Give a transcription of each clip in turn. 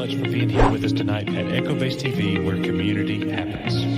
much for being here with us tonight at Echo Base TV, where community happens.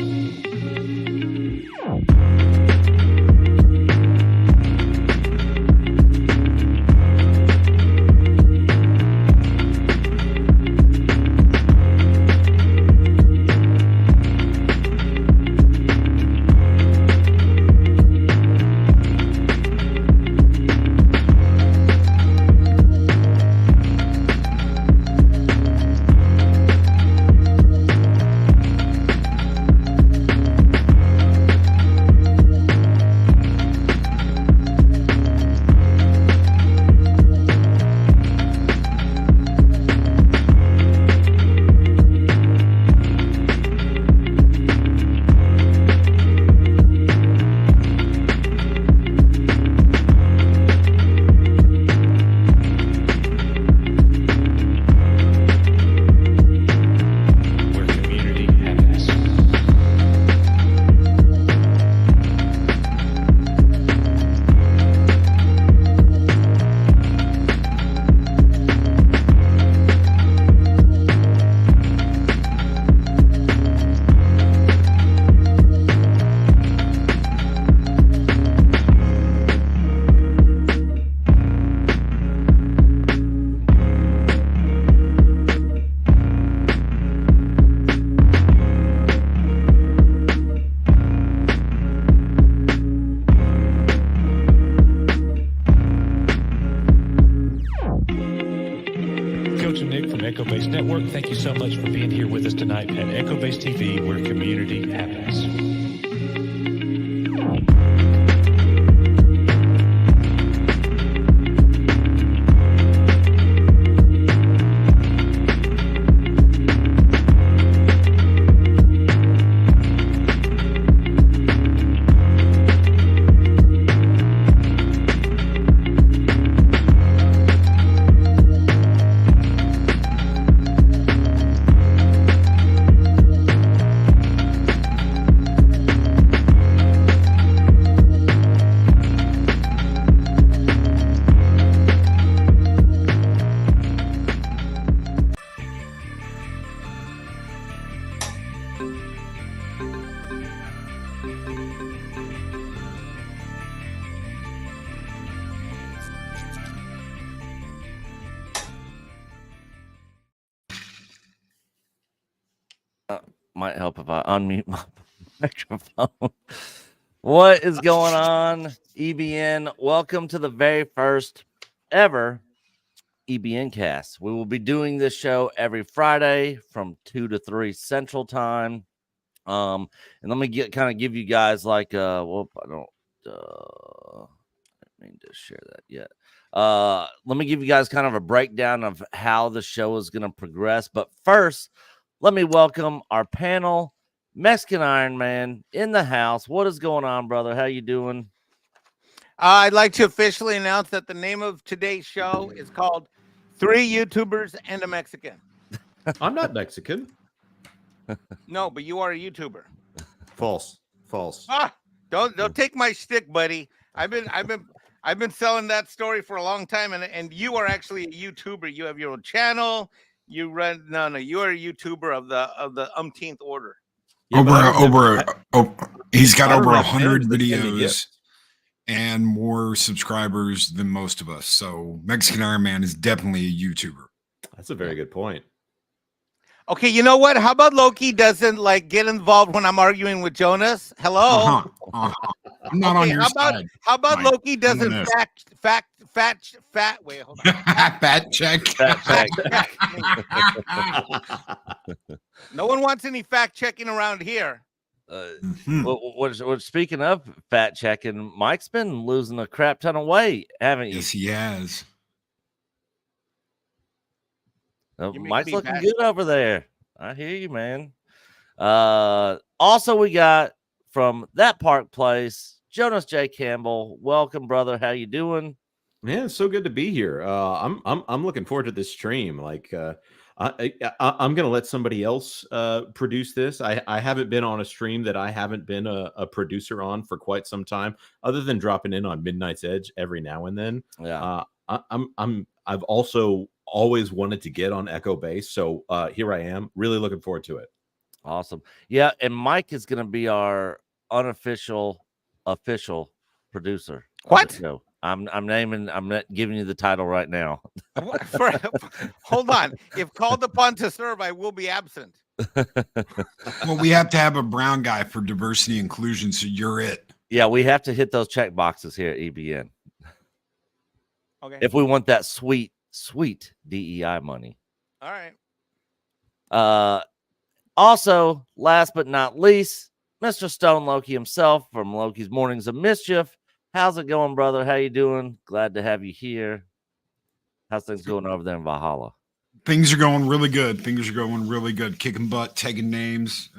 Thank you so much for being here with us tonight at Echo Base TV, where community happens. Might help if I unmute my microphone. What is going on, EBN? Welcome to the very first ever EBN Cast. We will be doing this show every Friday from 2 to 3 Central Time. And let me give you guys like I didn't mean to share that yet. Let me give you guys kind of a breakdown of how the show is going to progress. But first, let me welcome our panel, Mexican Ironman in the house. What is going on, brother? How you doing? I'd like to officially announce that the name of today's show is called Three YouTubers and a Mexican. I'm not Mexican. No, but you are a YouTuber. False. Don't take my shtick, buddy. I've been selling that story for a long time, and you are actually a YouTuber. You have your own channel. You run you are a YouTuber of the umpteenth order. Yeah, he's got over 100 videos and more subscribers than most of us. So Mexican Iron Man is definitely a YouTuber. That's a very good point. Okay, you know what? How about Loki doesn't get involved when I'm arguing with Jonas? Hello. I'm not on your side. How about Loki doesn't wait, hold on. Fact check. No one wants any fact checking around here. Speaking of fat checking, Mike's been losing a crap ton of weight, haven't you? Yes, he has. Mike's looking good over there. I hear you, man. Also, we got from that Park Place, Jonas J. Campbell. Welcome, brother. How you doing? Man, it's so good to be here. I'm looking forward to this stream. I'm gonna let somebody else produce this. I haven't been on a stream that I haven't been a producer on for quite some time, other than dropping in on Midnight's Edge every now and then. Yeah. I've also always wanted to get on Echo Base. So here I am, really looking forward to it. Awesome. Yeah, and Mike is going to be our official producer. What? No, I'm not giving you the title right now. Hold on. If called upon to serve, I will be absent. Well, we have to have a brown guy for diversity inclusion, so you're it. Yeah, we have to hit those check boxes here at EBN. Okay. If we want that sweet DEI money. All right. Also, last but not least, Mr. Stone Loki himself from Loki's Mornings of Mischief. How's it going, brother? How you doing? Glad to have you here. How's things going over there in Valhalla? Things are going really good. Things are going really good. Kicking butt, taking names.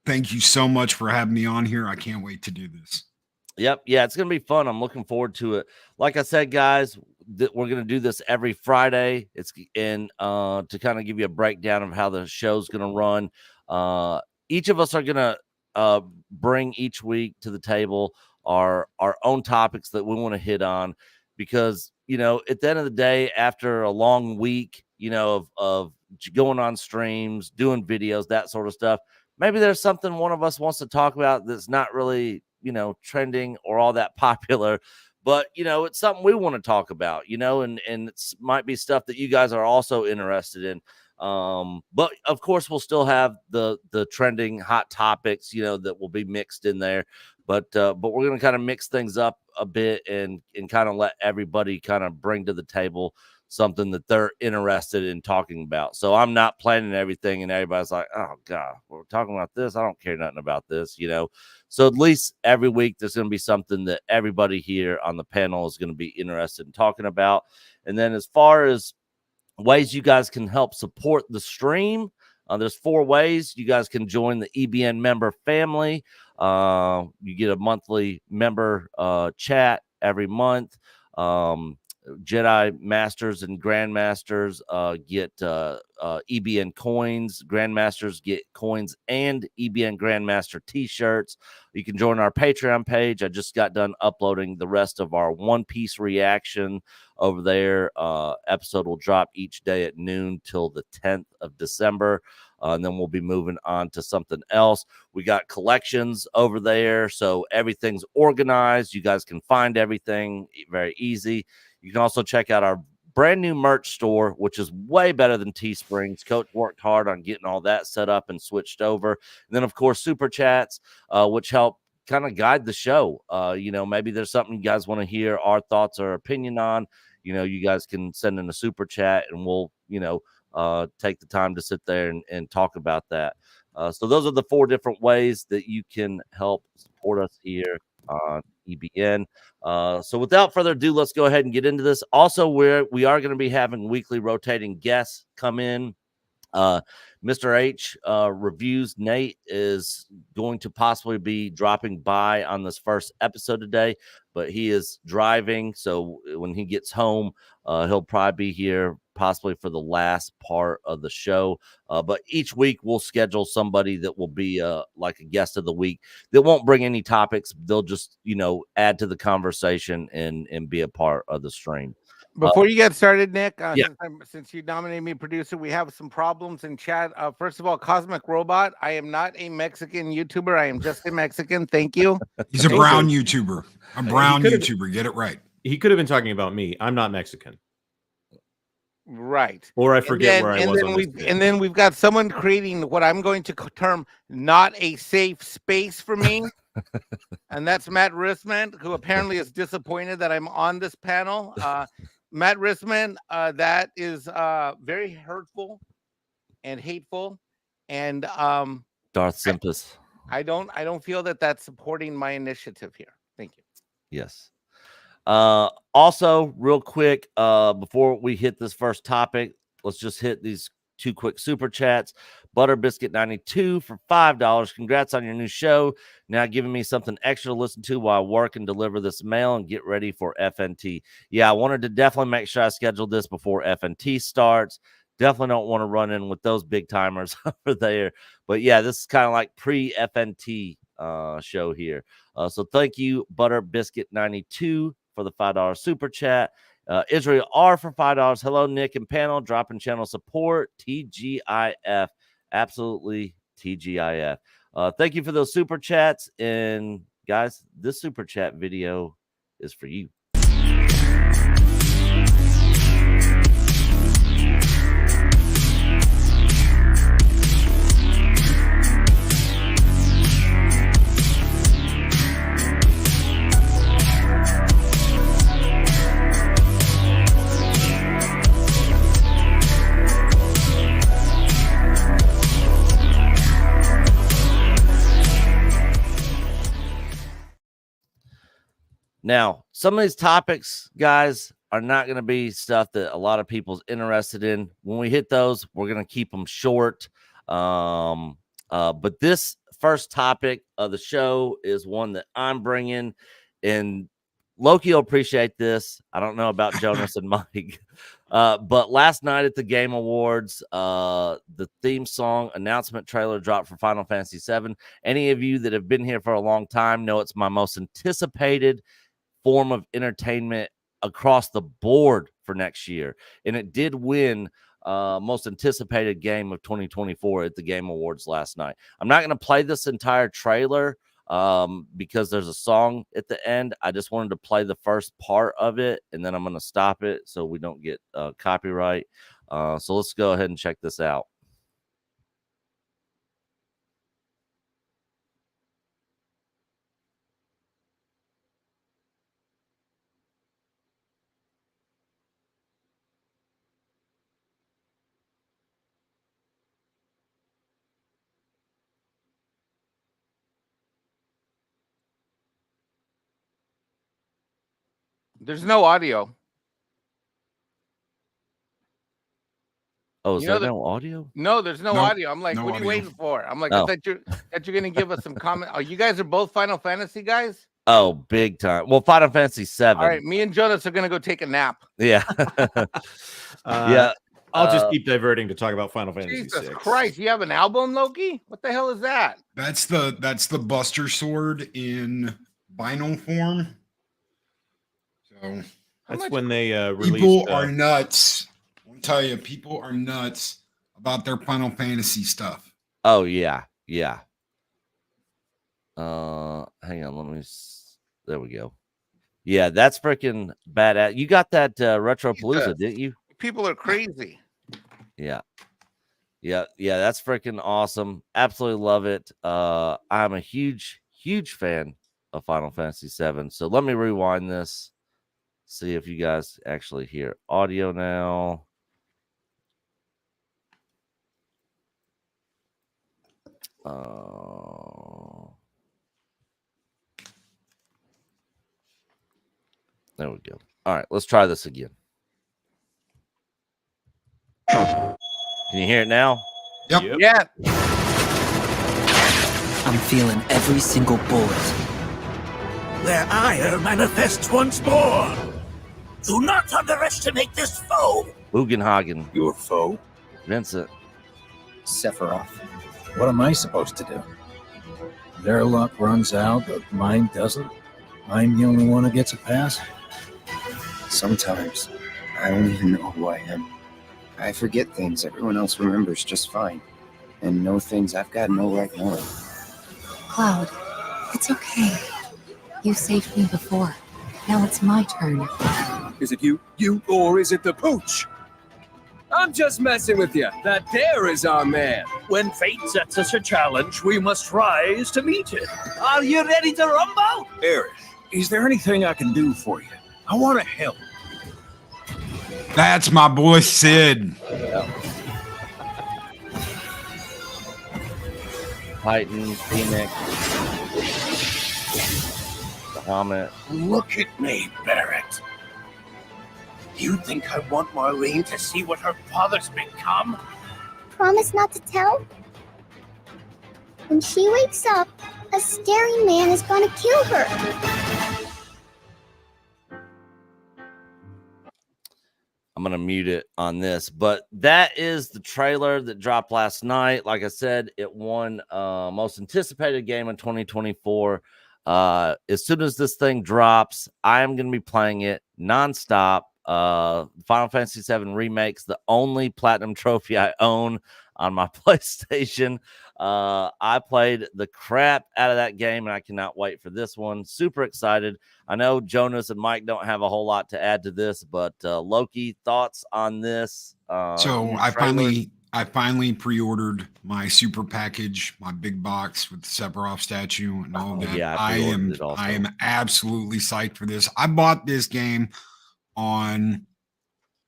Thank you so much for having me on here. I can't wait to do this. Yep. Yeah, it's going to be fun. I'm looking forward to it. Like I said, guys, we're going to do this every Friday. It's to kind of give you a breakdown of how the show's going to run. Each of us are going to bring each week to the table our own topics that we want to hit on, because, you know, at the end of the day, after a long week, you know, of going on streams, doing videos, that sort of stuff, maybe there's something one of us wants to talk about that's not really, you know, trending or all that popular, but, you know, it's something we want to talk about, you know, and it's might be stuff that you guys are also interested in. But of course we'll still have the trending hot topics, you know, that will be mixed in there, but we're going to kind of mix things up a bit and kind of let everybody kind of bring to the table something that they're interested in talking about. So I'm not planning everything and everybody's like, oh God, we're talking about this. I don't care nothing about this, you know? So at least every week there's going to be something that everybody here on the panel is going to be interested in talking about. And then as far as ways you guys can help support the stream, there's 4 ways. You guys can join the EBN member family. You get a monthly member chat every month. Jedi Masters and Grandmasters get EBN coins. Grandmasters get coins and EBN Grandmaster t-shirts. You can join our Patreon page. I just got done uploading the rest of our One Piece reaction over there. Episode will drop each day at noon till the 10th of December. And then we'll be moving on to something else. We got collections over there, so everything's organized. You guys can find everything very easy. You can also check out our brand new merch store, which is way better than Teesprings. Coach worked hard on getting all that set up and switched over. And then, of course, super chats, which help kind of guide the show. You know, maybe there's something you guys want to hear our thoughts or opinion on. You know, you guys can send in a super chat and we'll, you know, take the time to sit there and talk about that. So those are the 4 different ways that you can help support us here on EBN. So without further ado, let's go ahead and get into this. Also, we are going to be having weekly rotating guests come in. Mr. H reviews Nate is going to possibly be dropping by on this first episode today, but he is driving, so when he gets home, he'll probably be here possibly for the last part of the show. But each week we'll schedule somebody that will be like a guest of the week that won't bring any topics. They'll just, you know, add to the conversation and be a part of the stream. Before you get started, Nick, yeah. since you nominated me producer, we have some problems in chat. First of all, Cosmic Robot, I am not a Mexican YouTuber. I am just a Mexican. Thank you. He's a brown YouTuber. A brown YouTuber. Get it right. He could have been talking about me. I'm not Mexican. Right. Or I forget where I was. And then we've got someone creating what I'm going to term not a safe space for me. And that's Matt Rissman, who apparently is disappointed that I'm on this panel. Matt Rissman, that is very hurtful and hateful, and Darth Simpus. I don't feel that that's supporting my initiative here. Thank you. Yes. Also, real quick, before we hit this first topic, let's just hit these 2 quick super chats. Butter Biscuit 92 for $5. Congrats on your new show. Now giving me something extra to listen to while I work and deliver this mail and get ready for FNT. Yeah, I wanted to definitely make sure I scheduled this before FNT starts. Definitely don't want to run in with those big timers over there. But yeah, this is kind of like pre-FNT show here. So thank you, Butter Biscuit 92, for the $5 super chat. Israel R for $5. Hello, Nick and panel. Dropping channel support. TGIF. Absolutely TGIF. Thank you for those super chats. And guys, this super chat video is for you. Now, some of these topics, guys, are not going to be stuff that a lot of people's interested in. When we hit those, we're going to keep them short. But this first topic of the show is one that I'm bringing, and Loki will appreciate this. I don't know about Jonas and Mike, but last night at the Game Awards, the theme song announcement trailer dropped for Final Fantasy VII. Any of you that have been here for a long time know it's my most anticipated form of entertainment across the board for next year, and it did win most anticipated game of 2024 at the Game Awards last night. I'm not going to play this entire trailer because there's a song at the end. I just wanted to play the first part of it, and then I'm going to stop it so we don't get copyright. So let's go ahead and check this out. There's no audio. Oh, is You there know no audio? No, there's no Nope, audio. I'm like, no what are you audio. waiting for? I'm like, Oh. I thought you're gonna give us some comment. Oh, you guys are both Final Fantasy guys? Oh, big time. Well, Final Fantasy VII. All right, me and Jonas are gonna go take a nap. Yeah. Yeah. I'll just keep diverting to talk about Final Fantasy Jesus VI. Christ, you have an album, Loki? What the hell is that? That's the Buster Sword in vinyl form. So That's much- when they people released. are nuts. I'll tell you, people are nuts about their Final Fantasy stuff. Oh, yeah. Yeah. Hang on. Let me. There we go. Yeah, that's freaking badass. You got that Retropalooza, didn't you? People are crazy. Yeah. Yeah. Yeah. That's freaking awesome. Absolutely love it. I'm a huge fan of Final Fantasy VII. So let me rewind this. See if you guys actually hear audio now. There we go. All right, let's try this again. Can you hear it now? Yep. Yeah. I'm feeling every single bullet. Their ire manifests once more. Do not underestimate this foe. Bugenhagen, Your foe? Vincent. Sephiroth. What am I supposed to do? Their luck runs out, but mine doesn't? I'm the only one who gets a pass? Sometimes I don't even know who I am. I forget things everyone else remembers just fine, and know things I've got no right knowing. Cloud, it's okay. You saved me before. Now it's my turn. Is it you, or is it the pooch? I'm just messing with you. That there is our man. When fate sets us a challenge, we must rise to meet it. Are you ready to rumble? Eric, is there anything I can do for you? I want to help. That's my boy Sid. Titan, Phoenix, Bahamut. Look at me, Barrett. You think I want Marlene to see what her father's become? Promise not to tell? When she wakes up, a scary man is gonna kill her. I'm going to mute it on this, but that is the trailer that dropped last night. Like I said, it won most anticipated game in 2024. As soon as this thing drops, I am going to be playing it nonstop. Final Fantasy VII Remake's the only platinum trophy I own on my PlayStation. I played the crap out of that game, and I cannot wait for this one. Super excited. I know Jonas and Mike don't have a whole lot to add to this, but Loki, thoughts on this? So I finally pre-ordered my super package, my big box with the Sephiroth statue and all that. Yeah, I am absolutely psyched for this. I bought this game on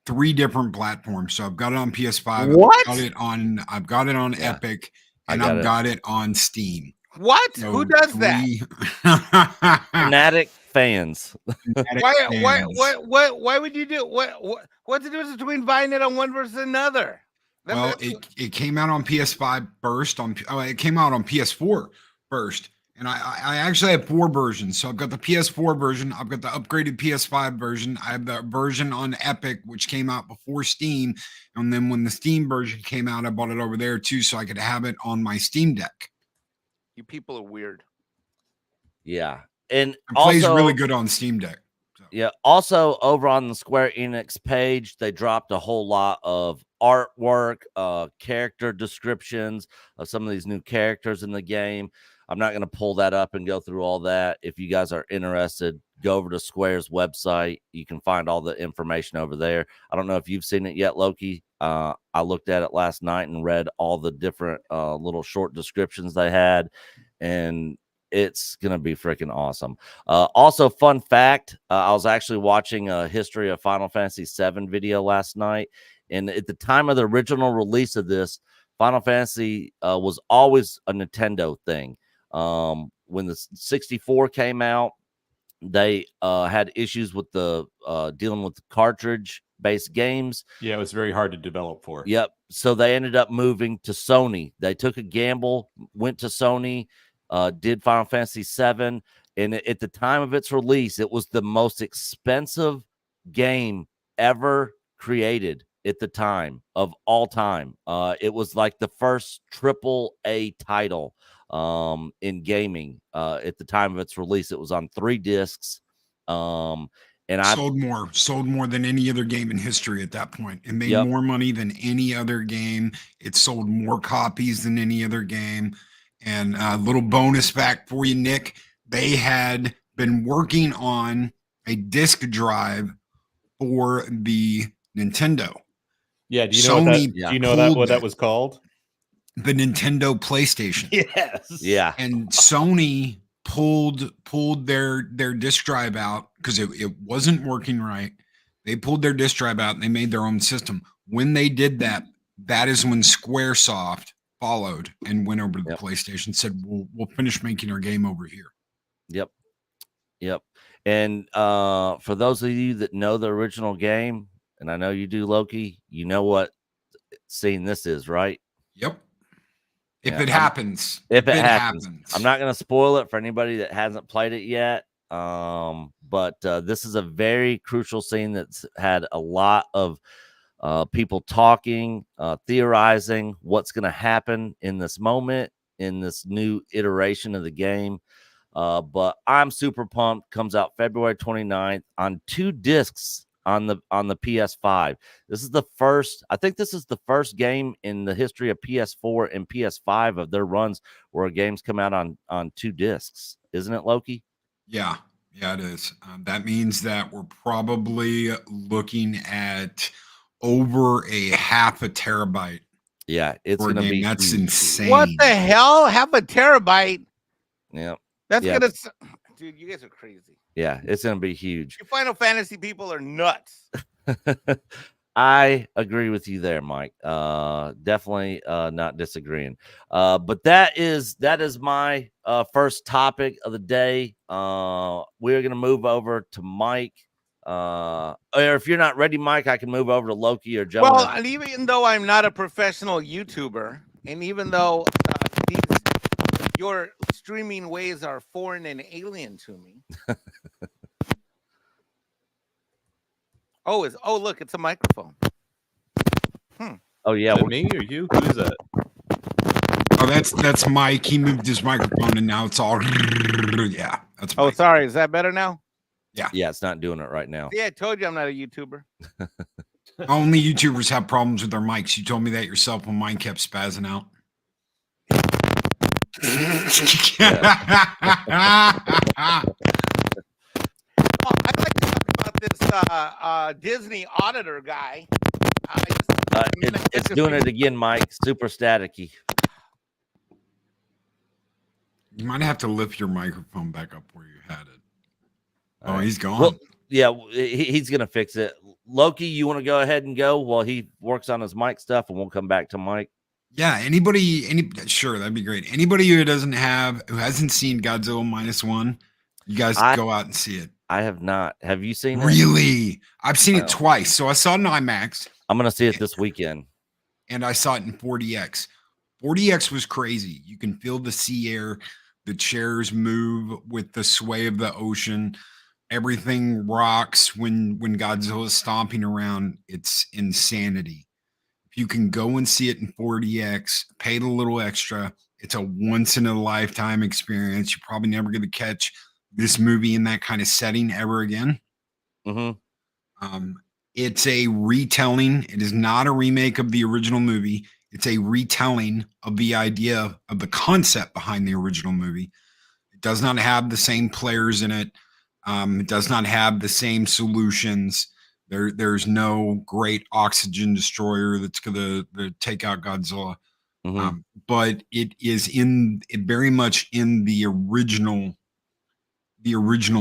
3 different platforms. So I've got it on PS5. What? I've got it on Epic, and I've got it on Steam. What? So Who does that? Fanatic fans. Why would you do what's the difference between buying it on one versus another? Well, it came out on PS5 first. It came out on PS4 first, and I actually have 4 versions. So I've got the PS4 version, I've got the upgraded PS5 version, I have the version on Epic, which came out before Steam, and then when the Steam version came out, I bought it over there too, so I could have it on my Steam Deck. You people are weird. Yeah, and it plays also really good on Steam Deck. So. Yeah. Also, over on the Square Enix page, they dropped a whole lot of artwork, character descriptions of some of these new characters in the game. I'm not going to pull that up and go through all that. If you guys are interested, go over to Square's website. You can find all the information over there. I don't know if you've seen it yet, Loki. I looked at it last night and read all the different little short descriptions they had, and it's going to be freaking awesome. Also, fun fact, I was actually watching a history of Final Fantasy VII video last night, and at the time of the original release of this, Final Fantasy was always a Nintendo thing. When the 64 came out, they had issues with the dealing with the cartridge-based games. Yeah, it was very hard to develop for. Yep. So they ended up moving to Sony. They took a gamble, went to Sony, did Final Fantasy VII, and at the time of its release, it was the most expensive game ever created at the time of all time. It was like the first AAA title in gaming at the time of its release. It was on 3 discs. And I sold more than any other game in history at that point. It made more money than any other game. It sold more copies than any other game. And a little bonus fact for you, Nick, they had been working on a disk drive for the Nintendo. Yeah, do you know what that was called? The Nintendo PlayStation. Yes. Yeah. And Sony pulled their disk drive out because it wasn't working right. They pulled their disk drive out and they made their own system. When they did that, that is when Squaresoft followed and went over to the PlayStation, said we'll finish making our game over here. Yep. And for those of you that know the original game, and I know you do, Loki, you know what scene this is, right? Yep. If it happens. I'm not going to spoil it for anybody that hasn't played it yet. But this is a very crucial scene that's had a lot of people talking, theorizing what's going to happen in this moment, in this new iteration of the game. But I'm super pumped. Comes out February 29th on 2 discs on the PS5. This is the first, I think this is the first game in the history of PS4 and PS5 of their runs where games come out on 2 discs. Isn't it, Loki? Yeah, it is. That means that we're probably looking at over a half a terabyte. Yeah, it's going to be that's huge. insane. What the hell? Half a terabyte? Yeah. That's gonna, dude, you guys are crazy. Yeah, it's going to be huge. You Final Fantasy people are nuts. I agree with you there, Mike. Definitely not disagreeing. But that is my first topic of the day. We're going to move over to Mike. Or if you're not ready, Mike, I can move over to Loki or Joe. Well, and even though I'm not a professional YouTuber, and even though your streaming ways are foreign and alien to me. Look, it's a microphone. Oh yeah, me or you? Who is that? Oh, that's Mike. He moved his microphone and now it's all that's Mike. Oh, sorry. Is that better now? Yeah, it's not doing it right now. Yeah, I told you I'm not a YouTuber. Only YouTubers have problems with their mics. You told me that yourself when mine kept spazzing out. I'd like to talk about this Disney auditor guy. It's doing it again, Mike. Super staticky. You might have to lift your microphone back up where you had it. All right. He's gone. Well, yeah, he's going to fix it. Loki, you want to go ahead and go while he works on his mic stuff, and we'll come back to Mike. Yeah, sure, that'd be great. Anybody who hasn't seen Godzilla -1, you guys go out and see it. I have not. Have you seen it? Really? I've seen it twice. So I saw it in IMAX. I'm going to see it this weekend. And I saw it in 4DX. 4DX was crazy. You can feel the sea air. The chairs move with the sway of the ocean. Everything rocks when Godzilla's stomping around. It's insanity. If you can go and see it in 4DX, pay the little extra. It's a once-in-a-lifetime experience. You're probably never going to catch this movie in that kind of setting ever again. It's a retelling. It is not a remake of the original movie. It's a retelling of the idea of the concept behind the original movie. It does not have the same players in it. It does not have the same solutions. There's no great oxygen destroyer that's going to take out Godzilla. But it is very much in the original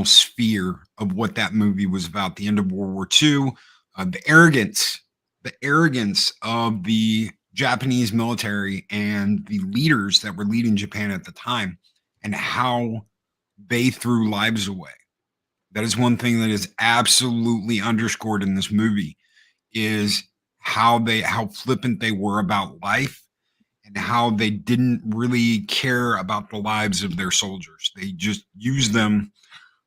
sphere of what that movie was about. The end of World War II, the arrogance of the Japanese military and the leaders that were leading Japan at the time, and how they threw lives away. That is one thing that is absolutely underscored in this movie, is how flippant they were about life and how they didn't really care about the lives of their soldiers. They just used them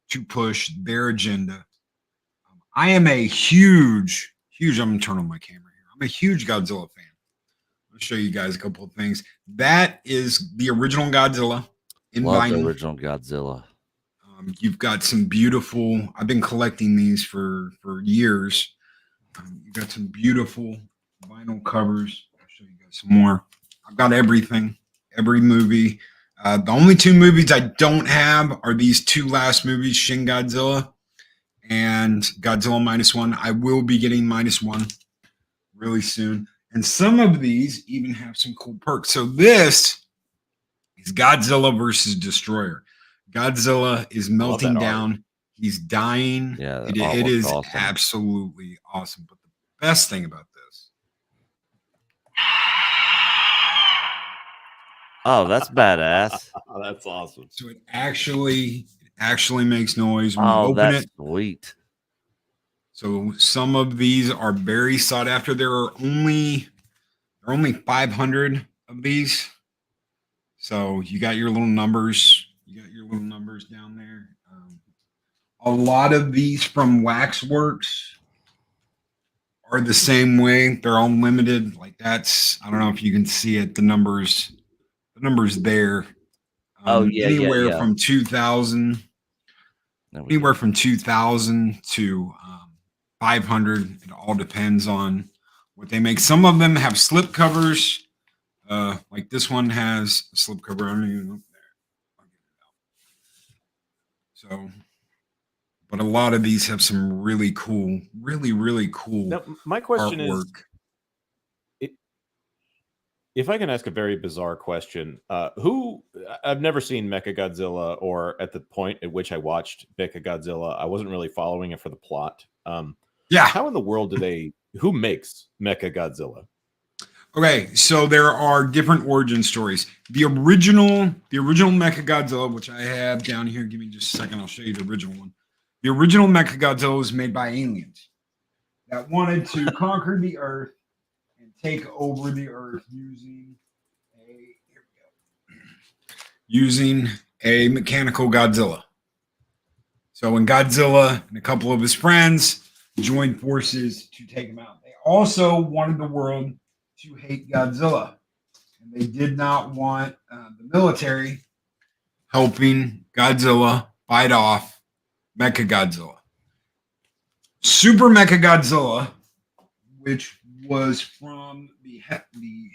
to push their agenda. I am a huge, I'm going to turn on my camera here. I'm a huge Godzilla fan. I'll show you guys a couple of things. That is the original Godzilla. Love the original Godzilla. You've got some beautiful, I've been collecting these for years. You've got some beautiful vinyl covers. I'll show you guys some more. I've got everything, every movie. The only two movies I don't have are these two last movies, Shin Godzilla and Godzilla -1. I will be getting -1 really soon. And some of these even have some cool perks. So this is Godzilla versus Destroyer. Godzilla is melting down. He's dying. Yeah, it is awesome. Absolutely awesome. But the best thing about this. Oh, that's badass. Oh, that's awesome. So it actually makes noise when you open that's it. Sweet. So some of these are very sought after. There are only 500 of these. So you got your little numbers. You got your little numbers down there. A lot of these from Waxworks are the same way. They're all limited. Like that's, I don't know if you can see it. The numbers there. Anywhere from 2,000. Anywhere from 2,000 to 500. It all depends on what they make. Some of them have slip covers. Like this one has a slip cover. I don't even know. So, but a lot of these have some really cool, really cool. Now, my question artwork. is, if I can ask a very bizarre question, I've never seen Mechagodzilla, or at the point at which I watched Mechagodzilla, I wasn't really following it for the plot. How in the world who makes Mechagodzilla? Okay, so there are different origin stories. The original Mechagodzilla, which I have down here, give me just a second, I'll show you the original one. The original Mechagodzilla was made by aliens that wanted to conquer the Earth and take over the Earth using a mechanical Godzilla. So when Godzilla and a couple of his friends joined forces to take him out, they also wanted the world to hate Godzilla, and they did not want the military helping Godzilla fight off Mechagodzilla. Super Mechagodzilla, which was from the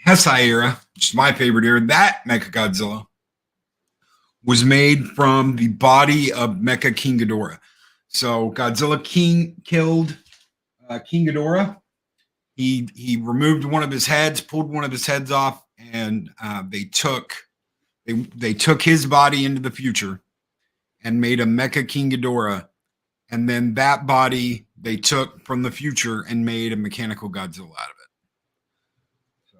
Heisei era, which is my favorite era. That Mechagodzilla was made from the body of Mecha King Ghidorah. So Godzilla killed King Ghidorah. He removed one of his heads, pulled one of his heads off, and they took his body into the future and made a Mecha King Ghidorah. And then that body they took from the future and made a mechanical Godzilla out of it. So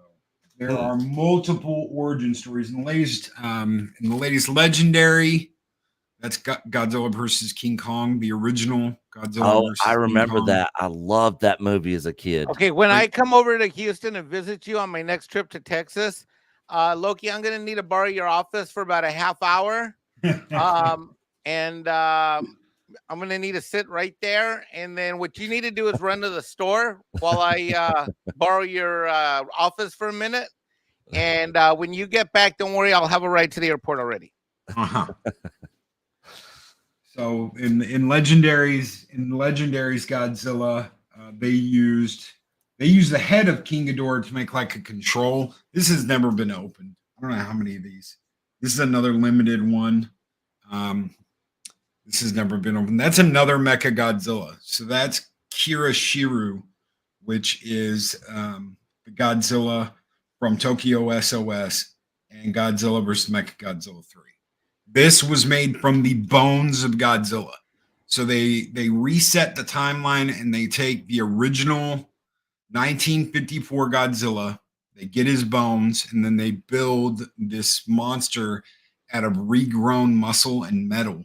there are multiple origin stories in the latest Legendary. That's Godzilla versus King Kong, the original Godzilla. Oh, I remember that. I loved that movie as a kid. Okay, when I come over to Houston and visit you on my next trip to Texas, Loki, I'm gonna need to borrow your office for about a half hour. I'm gonna need to sit right there, and then what you need to do is run to the store while I borrow your office for a minute. And when you get back, don't worry, I'll have a ride to the airport already. So in Legendaries Godzilla, they used the head of King Ghidorah to make like a control. This has never been opened. I don't know how many of these. This is another limited one. This has never been opened. That's another Mecha Godzilla. So that's Kira Shiru, which is the Godzilla from Tokyo SOS and Godzilla versus Mecha Godzilla 3. This was made from the bones of Godzilla. So they reset the timeline and they take the original 1954 Godzilla, they get his bones, and then they build this monster out of regrown muscle and metal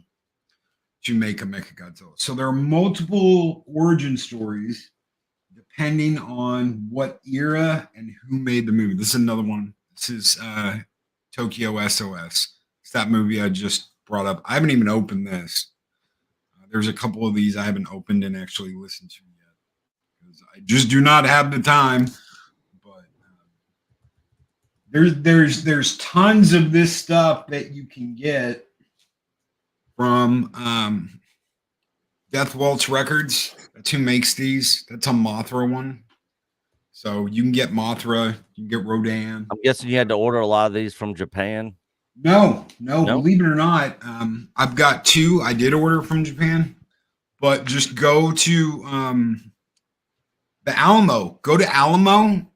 to make a Mechagodzilla. So there are multiple origin stories depending on what era and who made the movie. This is another one. This is Tokyo SOS. It's that movie I just brought up. I haven't even opened this. There's a couple of these I haven't opened and actually listened to yet because I just do not have the time. But there's tons of this stuff that you can get from Death Waltz Records. That's who makes these. That's a Mothra one. So you can get Mothra, you can get Rodan. I'm guessing you had to order a lot of these from Japan. No, believe it or not, I've got two I did order from Japan, but just go to the Alamo. Go to Alamo,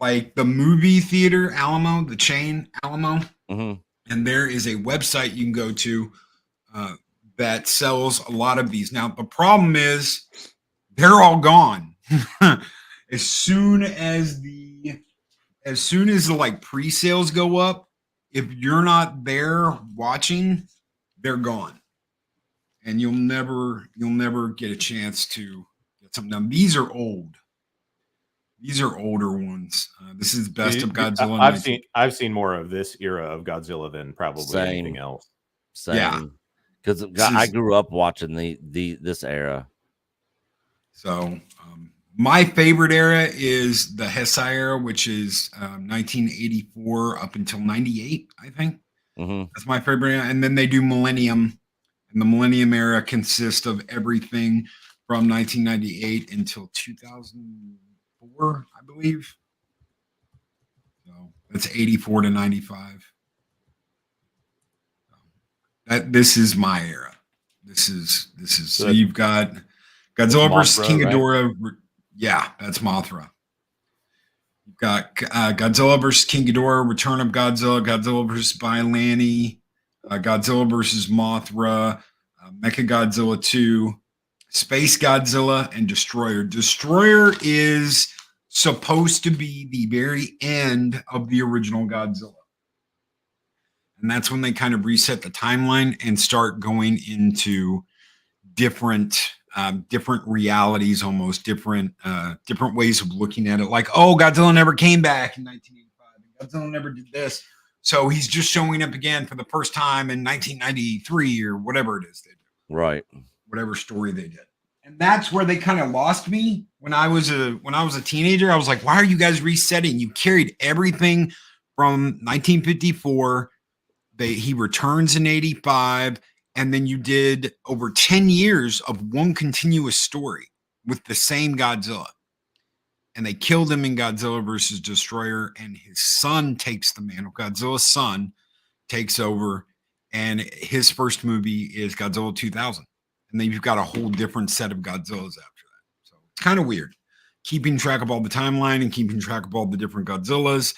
like the movie theater Alamo, the chain Alamo, and there is a website you can go to that sells a lot of these. Now the problem is they're all gone as soon as the like pre-sales go up. If you're not there watching, they're gone, and you'll never get a chance to get something done. These are old. These are older ones. This is best of Godzilla. I've seen more of this era of Godzilla than probably anything else. Same. Yeah, because I grew up watching this era. So my favorite era is the Heisei era, which is 1984 up until 98, I think. That's my favorite era. And then they do Millennium. And the Millennium era consists of everything from 1998 until 2004, I believe. So that's 84 to 95. This is my era. This is so you've got Godzilla versus King Ghidorah. Right? Yeah, that's Mothra. You've got Godzilla versus King Ghidorah, Return of Godzilla, Godzilla versus Bylani, Godzilla versus Mothra, Mechagodzilla 2, Space Godzilla, and Destroyer. Destroyer is supposed to be the very end of the original Godzilla. And that's when they kind of reset the timeline and start going into different realities, almost different ways of looking at it. Like, oh, Godzilla never came back in 1985. Godzilla never did this. So he's just showing up again for the first time in 1993 or whatever it is they do. Right. Whatever story they did. And that's where they kind of lost me when I was a teenager. I was like, why are you guys resetting? You carried everything from 1954. He returns in 85. And then you did over 10 years of one continuous story. with the same Godzilla. And they killed him in Godzilla versus Destroyer, and his son takes the mantle. Godzilla's son takes over, and his first movie is Godzilla 2000. And then you've got a whole different set of Godzillas after that. So it's kind of weird, keeping track of all the timeline and keeping track of all the different Godzillas.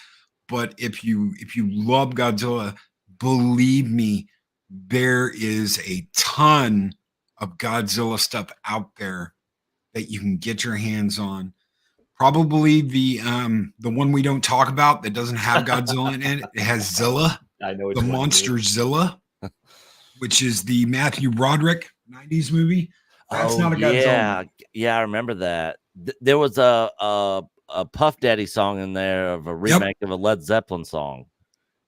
But if you love Godzilla, believe me, there is a ton of Godzilla stuff out there that you can get your hands on. Probably the one we don't talk about that doesn't have Godzilla in it. It has Zilla. I know the monster Zilla, which is the Matthew Broderick 90s movie. That's not a Godzilla. Yeah, I remember that. There was a Puff Daddy song in there of a remake of a Led Zeppelin song.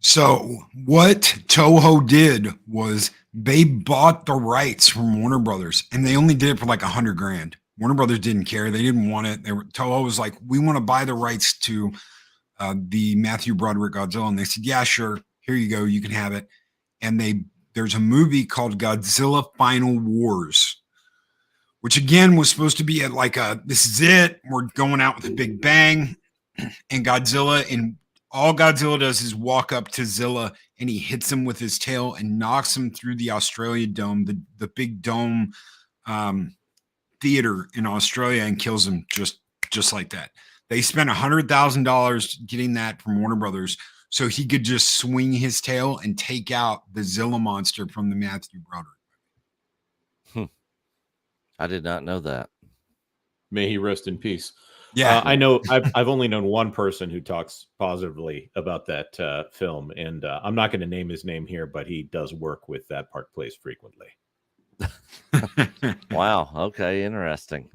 So what Toho did was they bought the rights from Warner Brothers, and they only did it for like $100,000. Warner Brothers didn't care. They didn't want it. Toho was like, we want to buy the rights to the Matthew Broderick Godzilla. And they said, yeah, sure. Here you go. You can have it. And there's a movie called Godzilla Final Wars, which again was supposed to be this is it. We're going out with a big bang. And all Godzilla does is walk up to Zilla, and he hits him with his tail and knocks him through the Australia Dome, the big dome theater in Australia, and kills him just like that. They spent $100,000 getting that from Warner Brothers so he could just swing his tail and take out the Zilla monster from the Matthew Broderick. I did not know that. May he rest in peace. Yeah, I know. I've only known one person who talks positively about that film, and I'm not going to name his name here, but he does work with that Park Place frequently. Wow. Okay. Interesting.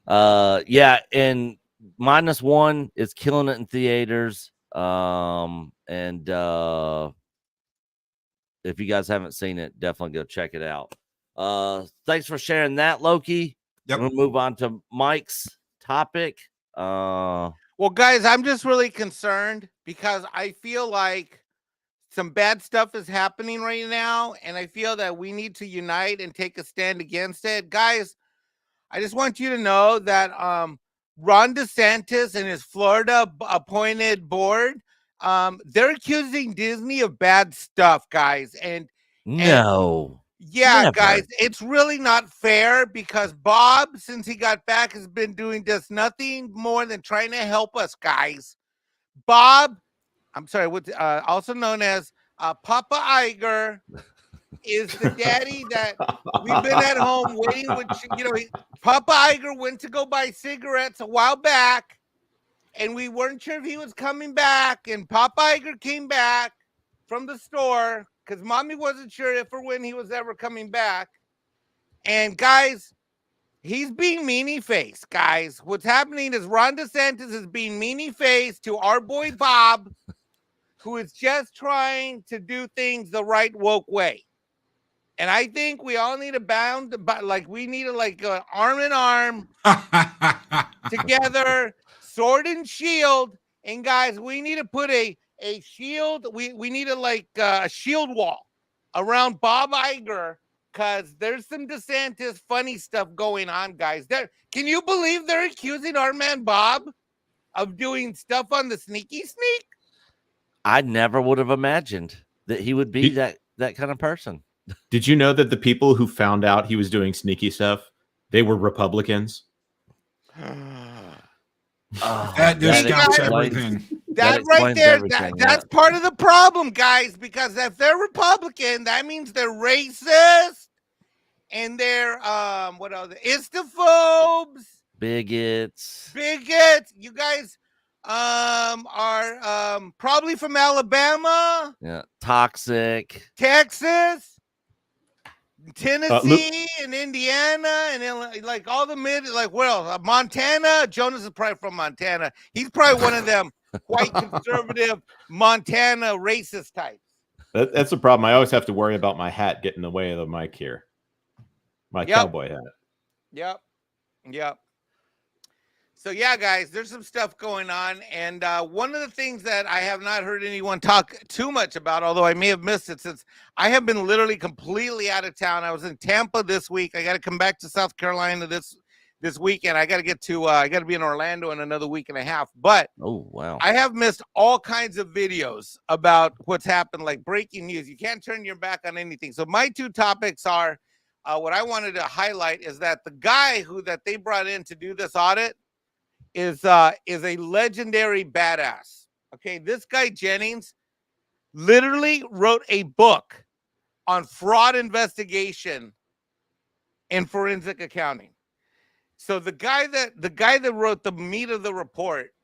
Yeah. And -1 is killing it in theaters. And if you guys haven't seen it, definitely go check it out. Thanks for sharing that, Loki. Yep. We'll move on to Mike's topic. Well, guys, I'm just really concerned because I feel like some bad stuff is happening right now, and I feel that we need to unite and take a stand against it. Guys, I just want you to know that Ron DeSantis and his Florida appointed board, they're accusing Disney of bad stuff, guys. And no. Yeah, Never. guys, it's really not fair because Bob, since he got back, has been doing just nothing more than trying to help us, guys. Bob, I'm sorry, also known as Papa Iger, is the daddy that we've been at home waiting with. Papa Iger went to go buy cigarettes a while back, and we weren't sure if he was coming back. And Papa Iger came back from the store because Mommy wasn't sure if or when he was ever coming back. And guys, he's being meanie-faced, guys. What's happening is Ron DeSantis is being meanie-faced to our boy Bob, who is just trying to do things the right woke way. And I think we all need we need to arm in arm together, sword and shield. And guys, we need to put a shield. We need a shield wall around Bob Iger because there's some DeSantis funny stuff going on, guys. Can you believe they're accusing our man Bob of doing stuff on the sneaky sneak? I never would have imagined that he would be that kind of person. Did you know that the people who found out he was doing sneaky stuff, they were Republicans? That stops everything. That right there, that's part of the problem, guys, because if they're Republican, that means they're racist and they're what else? Istophobes, bigots. You guys are probably from Alabama. Yeah, toxic. Texas. Tennessee and Indiana and all the Montana. Jonas is probably from Montana. He's probably one of them white conservative Montana racist types. That's the problem. I always have to worry about my hat getting in the way of the mic here. My cowboy hat. Yep. So yeah, guys, there's some stuff going on, and one of the things that I have not heard anyone talk too much about, although I may have missed it since I have been literally completely out of town. I was in Tampa this week. I got to come back to South Carolina this weekend. I got to be in Orlando in another week and a half. But Oh, wow. I have missed all kinds of videos about what's happened, like breaking news. You can't turn your back on anything. So my two topics are, what I wanted to highlight is that the guy that they brought in to do this audit is a legendary badass. Okay, this guy Jennings literally wrote a book on fraud investigation and forensic accounting. So the guy that wrote the meat of the report,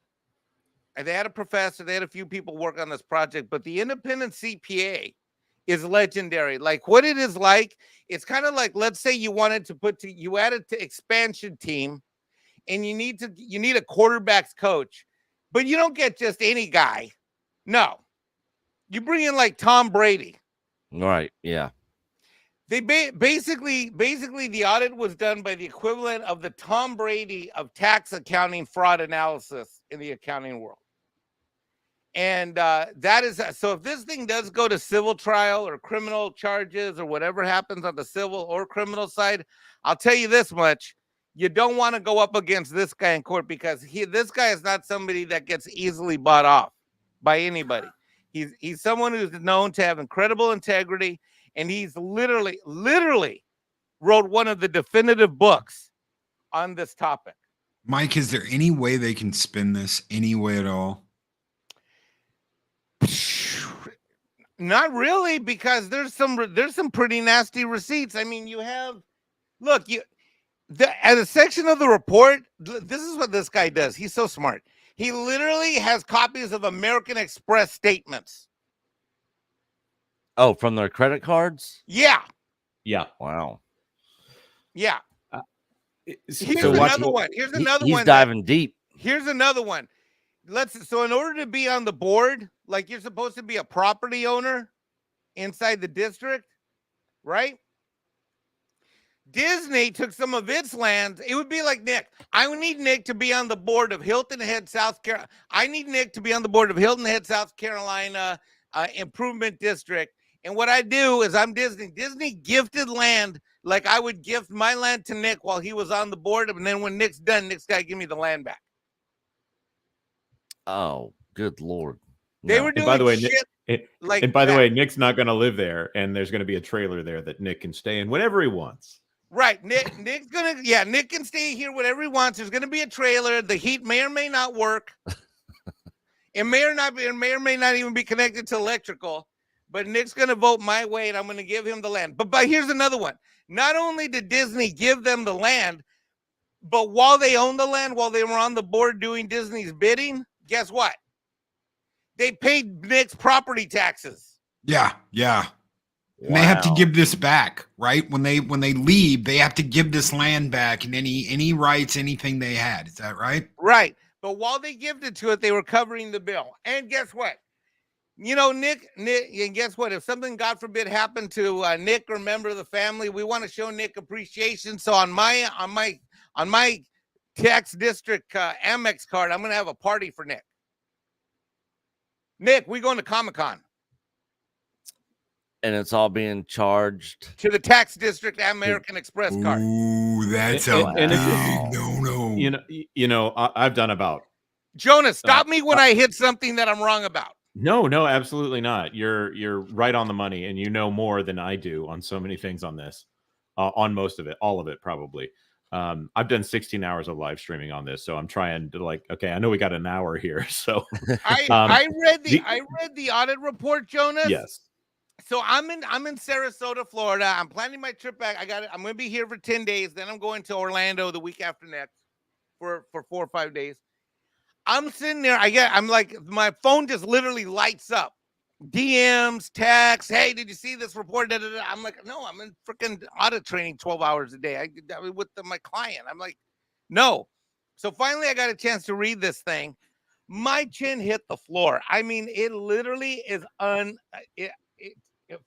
and they had a professor, they had a few people work on this project, but the independent CPA is legendary. Like what it is like, it's kind of like, let's say you added to expansion team, and you need a quarterback's coach, but you don't get just any guy. No, you bring in like Tom Brady. Right. Yeah. They basically the audit was done by the equivalent of the Tom Brady of tax accounting fraud analysis in the accounting world. And that is, so if this thing does go to civil trial or criminal charges or whatever happens on the civil or criminal side, I'll tell you this much. You don't want to go up against this guy in court, because this guy is not somebody that gets easily bought off by anybody. He's someone who's known to have incredible integrity, and he's literally wrote one of the definitive books on this topic. Mike, is there any way they can spin this any way at all? Not really, because there's some pretty nasty receipts. I mean, as a section of the report, this is what this guy does. He's so smart. He literally has copies of American Express statements. Oh, from their credit cards? Yeah. Yeah. Wow. Yeah. Here's So another one. He's diving deep. Here's another one. So in order to be on the board, like you're supposed to be a property owner inside the district, right? Disney took some of its land. It would be like Nick. I need Nick to be on the board of Hilton Head, South Carolina. I need Nick to be on the board of Hilton Head, South Carolina Improvement District. And what I do is I'm Disney. Disney gifted land like I would gift my land to Nick while he was on the board. And then when Nick's done, Nick's got to give me the land back. Oh, good Lord. They were doing shit. By the way, Nick's not going to live there, and there's going to be a trailer there that Nick can stay in whenever he wants. Right. Nick can stay here whatever he wants. There's going to be a trailer. The heat may or may not work. It may or may not even be connected to electrical, but Nick's going to vote my way, and I'm going to give him the land. But here's another one. Not only did Disney give them the land, but while they owned the land, while they were on the board doing Disney's bidding, guess what? They paid Nick's property taxes. Yeah. Yeah. Wow. And they have to give this back, right? When they leave, they have to give this land back and any rights, anything they had. Is that right? Right. But while they gifted to it, they were covering the bill. And guess what? Nick, and guess what? If something, God forbid, happened to Nick or a member of the family, we want to show Nick appreciation. So on my tax district Amex card, I'm going to have a party for Nick. Nick, we going to Comic-Con. And it's all being charged to the tax district American Express card. Ooh, that's no. You know, I've done about. Jonas, stop me when I hit something that I'm wrong about. No, absolutely not. You're right on the money, and you know more than I do on so many things on this, on most of it, all of it probably. I've done 16 hours of live streaming on this, so I'm trying to okay, I know we got an hour here, so I read the audit report, Jonas. Yes. So I'm in Sarasota, Florida. I'm planning my trip back. I'm going to be here for 10 days. Then I'm going to Orlando the week after next for 4 or 5 days. I'm sitting there. I'm like, my phone just literally lights up. DMs, texts. Hey, did you see this report? Da, da, da. I'm like, no, I'm in freaking audit training 12 hours a day. I with my client. I'm like, no. So finally I got a chance to read this thing. My chin hit the floor. I mean, it literally is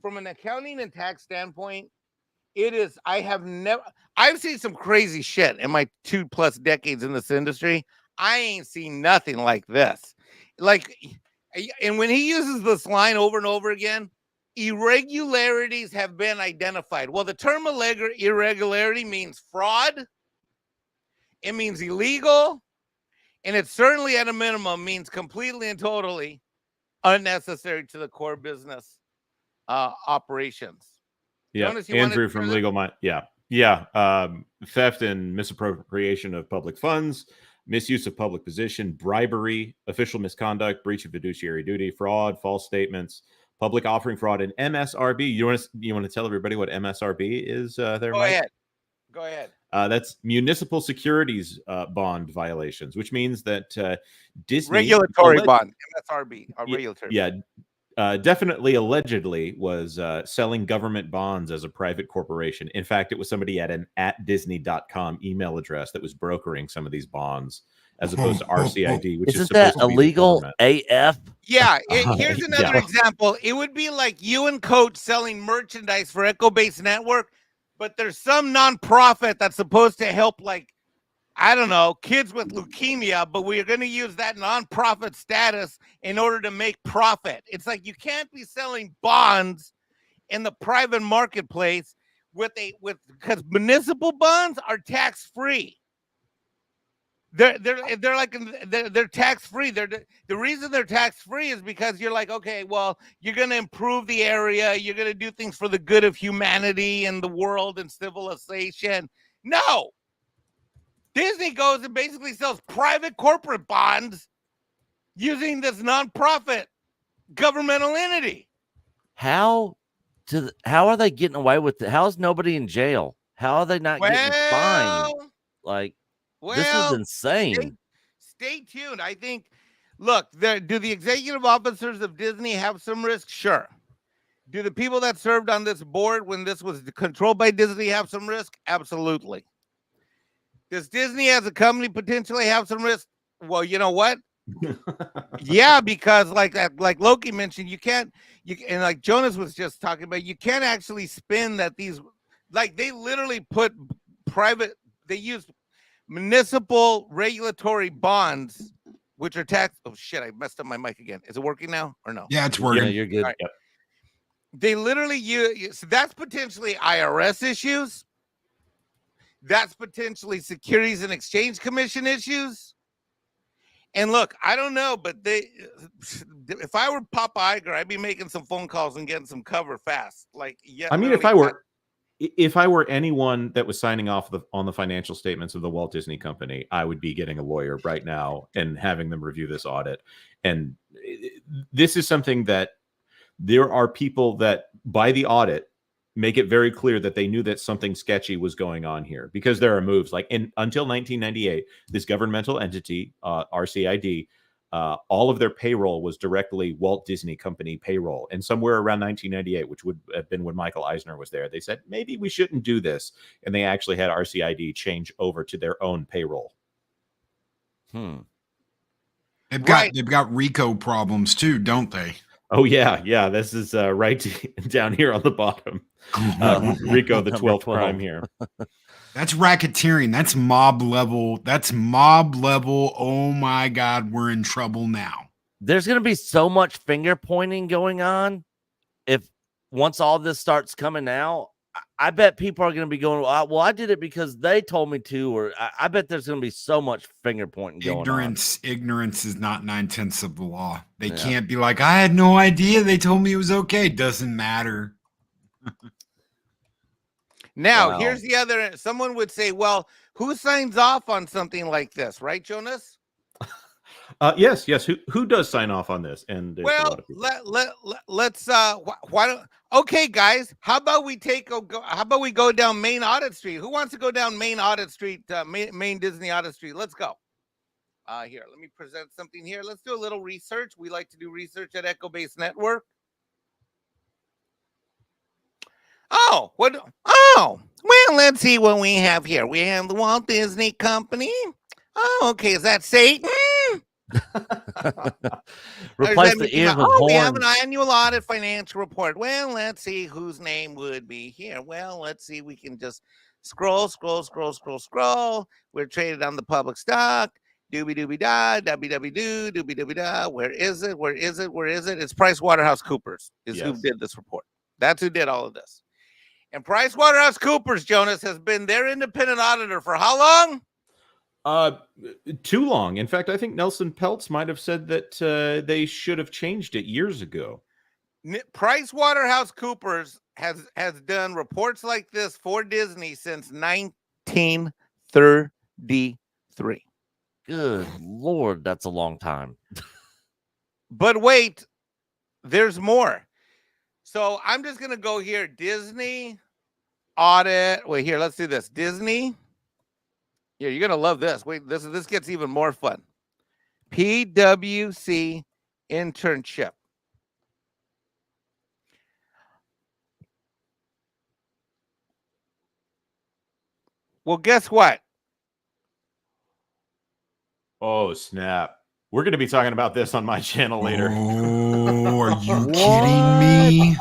from an accounting and tax standpoint, it is. I've seen some crazy shit in my 2+ decades in this industry. I ain't seen nothing like this. And when he uses this line over and over again, irregularities have been identified. Well, the term irregularity means fraud, it means illegal, and it certainly at a minimum means completely and totally unnecessary to the core business operations. Yeah, Jonas, you Andrew wanted to from share that? Legal Mind. Yeah. Theft and misappropriation of public funds, misuse of public position, bribery, official misconduct, breach of fiduciary duty, fraud, false statements, public offering fraud, and MSRB. You want to tell everybody what MSRB is? There, Go Mike? ahead. Go ahead. That's municipal securities bond violations, which means that Disney Regulatory bond, MSRB, regulatory. Yeah, definitely allegedly was selling government bonds as a private corporation. In fact, it was somebody at an @disney.com email address that was brokering some of these bonds as opposed to RCID, which is Isn't that supposed to be the illegal government. AF? Yeah, here's another Yeah. example. It would be like you and Coach selling merchandise for Echo Base Network, but there's some nonprofit that's supposed to help, like, I don't know, kids with leukemia, but we're going to use that nonprofit status in order to make profit. It's like you can't be selling bonds in the private marketplace because municipal bonds are tax free. They're tax free. The reason they're tax free is because you're like, okay, well, you're going to improve the area, you're going to do things for the good of humanity and the world and civilization. No. Disney goes and basically sells private corporate bonds using this nonprofit governmental entity. How are they getting away with it? How is nobody in jail? How are they not getting fined? Like, this is insane. Stay tuned. I think, look, do the executive officers of Disney have some risk? Sure. Do the people that served on this board when this was controlled by Disney have some risk? Absolutely. Does Disney as a company potentially have some risk? Well, you know what? Yeah, because like Loki mentioned, and like Jonas was just talking about, you can't actually spin that these, like, they literally put they use municipal regulatory bonds, which are tax. Oh shit, I messed up my mic again. Is it working now or no? Yeah, it's working. Yeah, you're good. Right. Yep. They literally use, so that's potentially IRS issues. That's potentially Securities and Exchange Commission issues. And look, I don't know, but if I were Papa Iger, I'd be making some phone calls and getting some cover fast. Like, yeah. I mean, if I were anyone that was signing off on the financial statements of the Walt Disney Company, I would be getting a lawyer right now and having them review this audit. And this is something that there are people that by the audit make it very clear that they knew that something sketchy was going on here, because there are moves like until 1998, this governmental entity, RCID, all of their payroll was directly Walt Disney Company payroll. And somewhere around 1998, which would have been when Michael Eisner was there, they said, maybe we shouldn't do this. And they actually had RCID change over to their own payroll. They've got RICO problems too, don't they? Oh, yeah. This is right down here on the bottom. RICO, the 12th crime here. That's racketeering. That's mob level. Oh, my God. We're in trouble now. There's going to be so much finger pointing going on. Once all this starts coming out, I bet people are going to be going, well, I did it because they told me to, or I bet there's going to be so much finger pointing going on. Ignorance is not 9/10 of the law. They can't be like, I had no idea. They told me it was okay. Doesn't matter. Now, here's the other. Someone would say, well, who signs off on something like this? Right, Jonas? Yes. Who does sign off on this? And well, let's why don't, okay, guys, how about we go down Main Audit Street? Who wants to go down Main Audit Street, Main Disney Audit Street? Let's go. Here, let me present something here. Let's do a little research. We like to do research at Echo Base Network. Oh, well, let's see what we have here. We have the Walt Disney Company. Oh, okay, is that Satan? Replace the ears with horns. We have an annual audit financial report. Well, let's see whose name would be here. Well, let's see. We can just scroll. We're traded on the public stock. Doobie-doobie-da, www, doobie-doobie-da. Where is it? It's PricewaterhouseCoopers is who did this report. That's who did all of this. And PricewaterhouseCoopers, Jonas, has been their independent auditor for how long? Too long. In fact, I think Nelson Peltz might have said that they should have changed it years ago. PricewaterhouseCoopers has done reports like this for Disney since 1933. Good Lord, that's a long time. But wait, there's more. So I'm just going to go here. Disney audit. Wait, here, let's do this. Disney. Yeah, you're going to love this. Wait, this gets even more fun. PwC internship. Well, guess what? Oh, snap. We're going to be talking about this on my channel later. Oh, are you kidding me?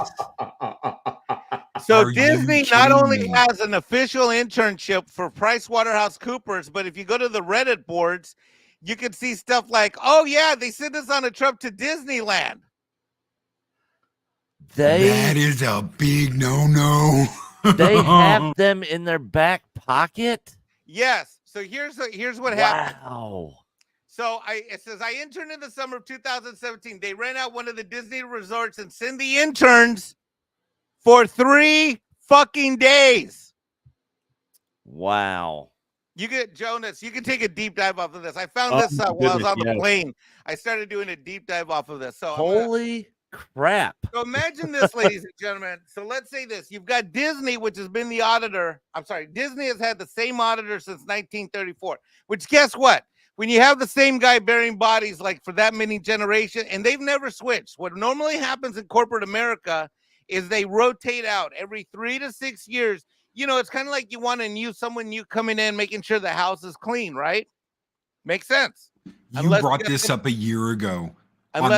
So Disney not only has an official internship for PricewaterhouseCoopers, but if you go to the Reddit boards, you can see stuff like, oh, yeah, they sent us on a trip to Disneyland. That is a big no-no. They have them in their back pocket? Yes. So here's what happened. Wow. So it says, I interned in the summer of 2017. They rent out one of the Disney resorts and send the interns for 3 fucking days. Wow. You get Jonas. You can take a deep dive off of this. I found this while I was on the plane. I started doing a deep dive off of this. So holy crap. So imagine this, ladies and gentlemen. So let's say this. You've got Disney, which has been the auditor. I'm sorry. Disney has had the same auditor since 1934, which guess what? When you have the same guy burying bodies like for that many generations, and they've never switched. What normally happens in corporate America is they rotate out every 3 to 6 years. You know, it's kind of like you want someone new coming in, making sure the house is clean, right? Makes sense. You brought this up a year ago.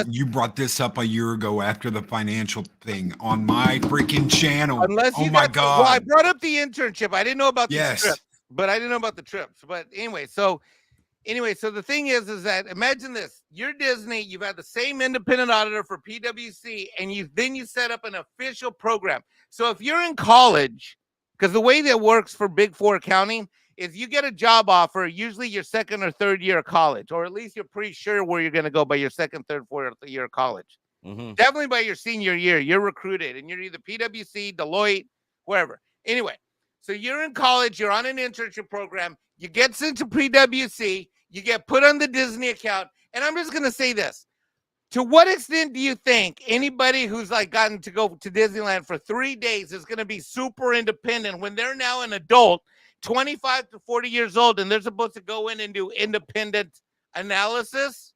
You brought this up a year ago after the financial thing on my freaking channel. Oh my God. Well, I brought up the internship. I didn't know about the trips, but I didn't know about the trips. But anyway, so the thing is that imagine this. You're Disney. You've had the same independent auditor for PwC, and you set up an official program. So if you're in college, because the way that works for Big Four accounting is you get a job offer, usually your second or third year of college, or at least you're pretty sure where you're going to go by your second, third, fourth year of college. Mm-hmm. Definitely by your senior year, you're recruited, and you're either PwC, Deloitte, wherever. Anyway, so you're in college, you're on an internship program, you get sent to PwC, you get put on the Disney account, and I'm just going to say this. To what extent do you think anybody who's like gotten to go to Disneyland for 3 days is going to be super independent when they're now an adult, 25 to 40 years old, and they're supposed to go in and do independent analysis?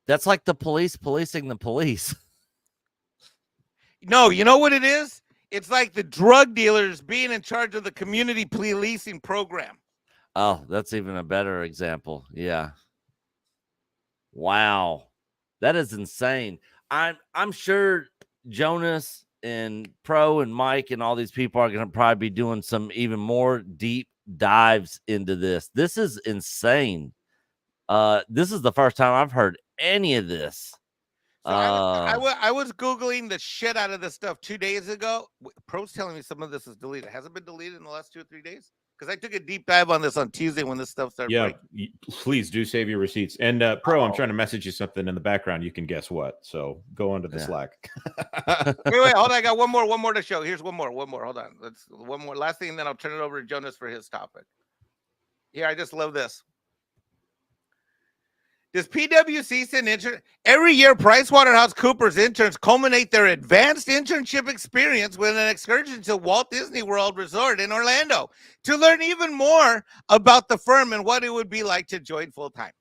That's like the police policing the police. No, you know what it is? It's like the drug dealers being in charge of the community policing program. Oh, that's even a better example. Yeah. Wow. That is insane. I'm sure Jonas and Pro and Mike and all these people are going to probably be doing some even more deep dives into this. This is insane. This is the first time I've heard any of this. So I was Googling the shit out of this stuff 2 days ago. Pro's telling me some of this is deleted. Has it been deleted in the last 2 or 3 days? Because I took a deep dive on this on Tuesday when this stuff started breaking. Please do save your receipts. And Pro, I'm trying to message you something in the background. You can guess what. So go onto the Slack. wait, hold on. I got one more to show. Here's one more. Hold on. Let's one more. Last thing, and then I'll turn it over to Jonas for his topic. Here, I just love this. Does PwC send interns? Every year, PricewaterhouseCoopers interns culminate their advanced internship experience with an excursion to Walt Disney World Resort in Orlando to learn even more about the firm and what it would be like to join full time.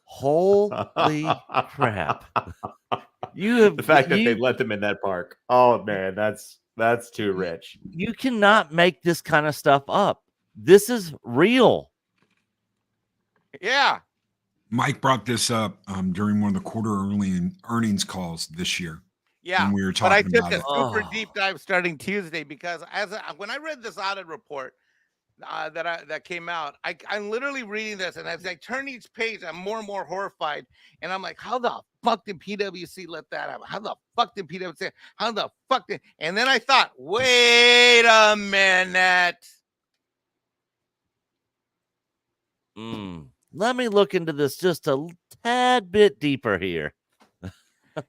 Holy crap. You have the fact that they let them in that park. Oh man, that's too rich. You cannot make this kind of stuff up. This is real. Yeah. Mike brought this up during one of the quarter earnings calls this year. Yeah, when we were talking but I took a super deep dive starting Tuesday because when I read this audit report that came out, I'm literally reading this, and as I turn each page, I'm more and more horrified, and I'm like, how the fuck did PwC let that happen? How the fuck did PwC? How the fuck did? And then I thought, wait a minute. Let me look into this just a tad bit deeper here.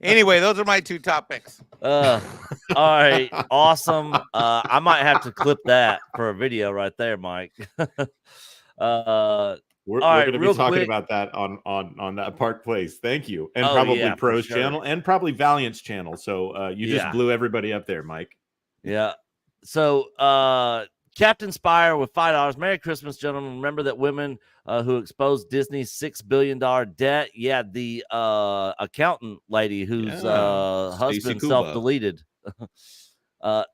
Anyway, those are my two topics. All right, awesome. I might have to clip that for a video right there, Mike. We're right, going to real be talking quick- about that on that Park Place. Thank you, and Oh, probably yeah, for Pro's sure. channel and probably Valiant's channel. So you just blew everybody up there, Mike. Yeah. So Captain Spire with $5. Merry Christmas, gentlemen. Remember that women who exposed Disney's $6 billion debt. Yeah, the accountant lady whose husband Kuba. self-deleted.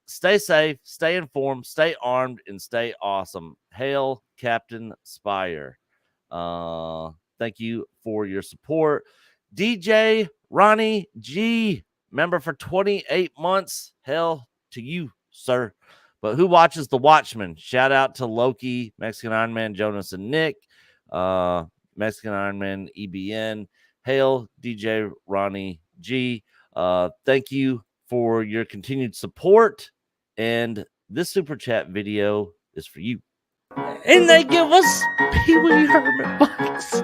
Stay safe, stay informed, stay armed, and stay awesome. Hail, Captain Spire. Thank you for your support. DJ Ronnie G, member for 28 months. Hell to you, sir. But who watches The Watchmen? Shout out to Loki, Mexican Iron Man, Jonas, and Nick. Mexican Iron Man, EBN. Hail, DJ Ronnie G. Thank you for your continued support. And this super chat video is for you. And they give us Pee Wee Herman bikes.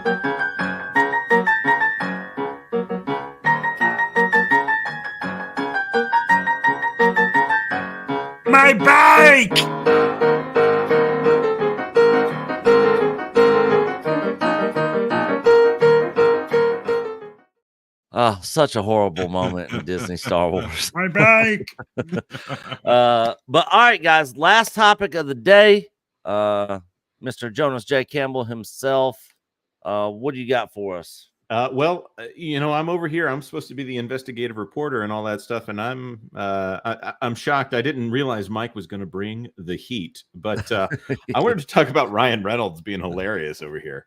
My bike! Oh, such a horrible moment in Disney Star Wars. My bike! But all right, guys, last topic of the day. Mr. Jonas J. Campbell himself. What do you got for us? Well, I'm over here. I'm supposed to be the investigative reporter and all that stuff, and I'm shocked. I didn't realize Mike was going to bring the heat, but I wanted to talk about Ryan Reynolds being hilarious over here.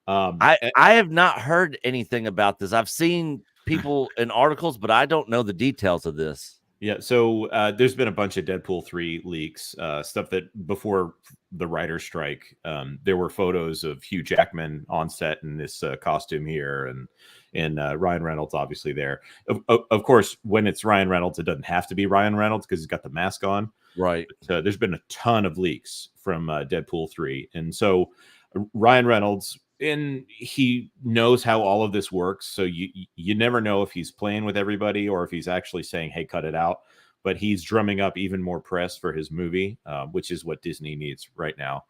I have not heard anything about this. I've seen people in articles, but I don't know the details of this. Yeah, so there's been a bunch of Deadpool 3 leaks, stuff that before the writer's strike, there were photos of Hugh Jackman on set in this costume here, and Ryan Reynolds obviously there. Of course, when it's Ryan Reynolds, it doesn't have to be Ryan Reynolds because he's got the mask on. Right. But, there's been a ton of leaks from Deadpool 3, and so Ryan Reynolds, and he knows how all of this works, so you never know if he's playing with everybody or if he's actually saying, hey, cut it out. But he's drumming up even more press for his movie, which is what Disney needs right now.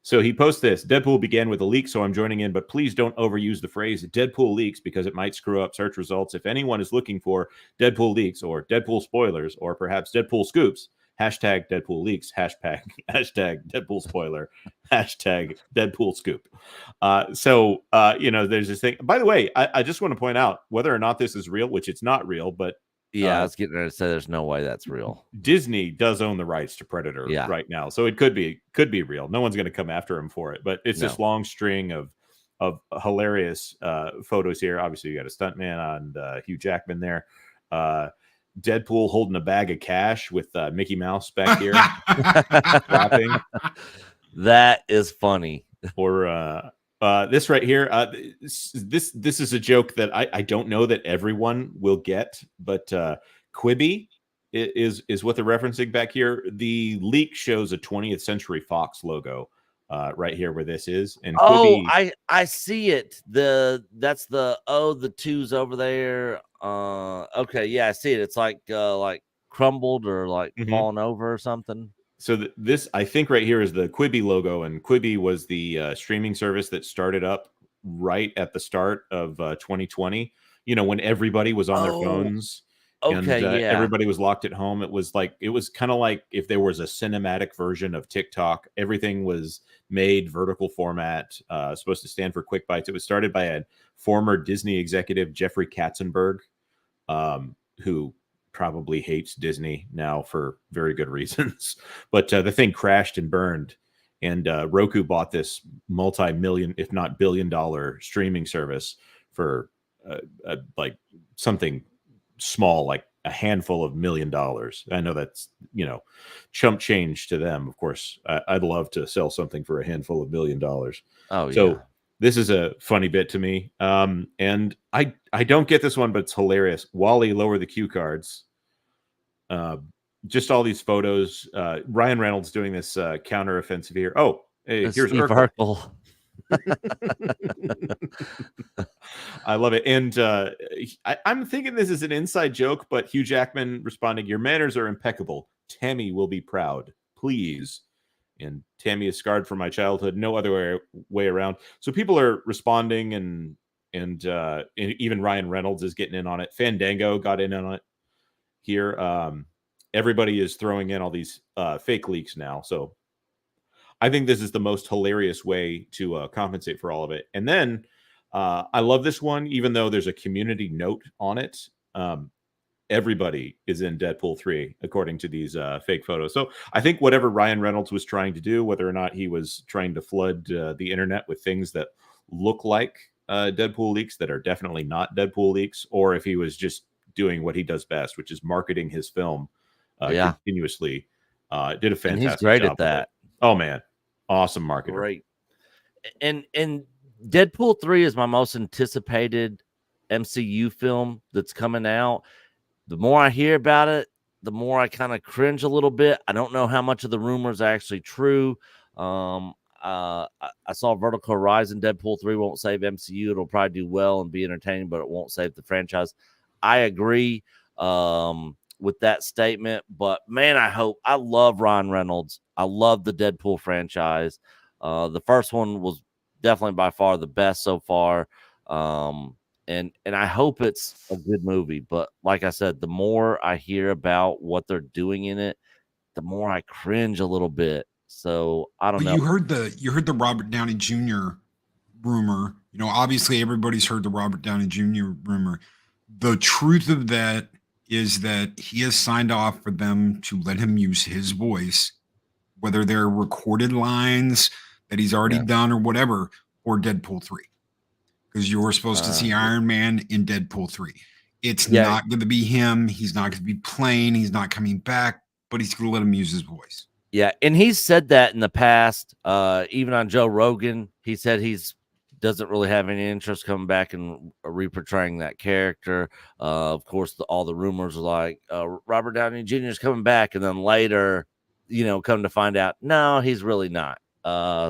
So he posts this: Deadpool began with a leak, so I'm joining in, but please don't overuse the phrase Deadpool leaks because it might screw up search results. If anyone is looking for Deadpool leaks or Deadpool spoilers or perhaps Deadpool scoops, hashtag Deadpool leaks, hashtag Deadpool spoiler, hashtag Deadpool scoop. There's this thing. By the way, I just want to point out whether or not this is real, which it's not real, but yeah, I was getting ready to say there's no way that's real. Disney does own the rights to Predator right now, so it could be real. No one's going to come after him for it, but it's this long string of hilarious photos here. Obviously, you got a stuntman on Hugh Jackman there. Deadpool holding a bag of cash with Mickey Mouse back here laughing. That is funny. Or this right here, this is a joke that I don't know that everyone will get, but Quibi is what they're referencing back here. The leak shows a 20th Century Fox logo right here where this is. And Quibi, I see it. That's the twos over there. Okay, yeah, I see it. It's like crumbled or like fallen over or something. So this, I think, right here is the Quibi logo, and Quibi was the streaming service that started up right at the start of 2020. When everybody was on their phones, and everybody was locked at home. It was kind of like if there was a cinematic version of TikTok. Everything was made vertical format, supposed to stand for quick bites. It was started by a former Disney executive, Jeffrey Katzenberg, who probably hates Disney now for very good reasons. But the thing crashed and burned, and Roku bought this multi-million, if not billion-dollar streaming service for like something small, like a handful of $1 million. I know that's, chump change to them. Of course, I'd love to sell something for a handful of $1 million. Oh, yeah. So this is a funny bit to me. And I don't get this one, but it's hilarious. Wally, lower the cue cards. Just all these photos. Ryan Reynolds doing this counter offensive here. Oh, hey, here's Steve Urkel. I love it. And I'm thinking this is an inside joke, but Hugh Jackman responding, "Your manners are impeccable. Tammy will be proud. Please." And Tammy is scarred from my childhood. No other way around. So people are responding, and even Ryan Reynolds is getting in on it. Fandango got in on it here. Everybody is throwing in all these fake leaks now. So I think this is the most hilarious way to compensate for all of it. And then I love this one, even though there's a community note on it. Everybody is in Deadpool 3, according to these fake photos. So I think whatever Ryan Reynolds was trying to do, whether or not he was trying to flood the internet with things that look like Deadpool leaks that are definitely not Deadpool leaks, or if he was just doing what he does best, which is marketing his film continuously, did a fantastic job. And he's great at that. Oh, man. Awesome marketer. Great. And Deadpool 3 is my most anticipated MCU film that's coming out. The more I hear about it, the more I kind of cringe a little bit. I don't know how much of the rumors are actually true. I saw Vertical Horizon. Deadpool 3 won't save MCU. It'll probably do well and be entertaining, but it won't save the franchise. I agree with that statement, but man, I love Ryan Reynolds. I love the Deadpool franchise. The first one was definitely by far the best so far. And I hope it's a good movie, but like I said, the more I hear about what they're doing in it, the more I cringe a little bit. So I don't know. You heard the Robert Downey Jr. rumor. You know, obviously everybody's heard the Robert Downey Jr. rumor. The truth of that is that he has signed off for them to let him use his voice, whether they're recorded lines that he's already done or whatever, or Deadpool 3. Because you were supposed to see Iron Man in Deadpool 3. It's not going to be him. He's not going to be playing. He's not coming back, but he's going to let him use his voice. Yeah, and he's said that in the past. Even on Joe Rogan, he said doesn't really have any interest coming back and reportraying that character. Of course, all the rumors are like Robert Downey Jr. is coming back, and then later, come to find out, no, he's really not.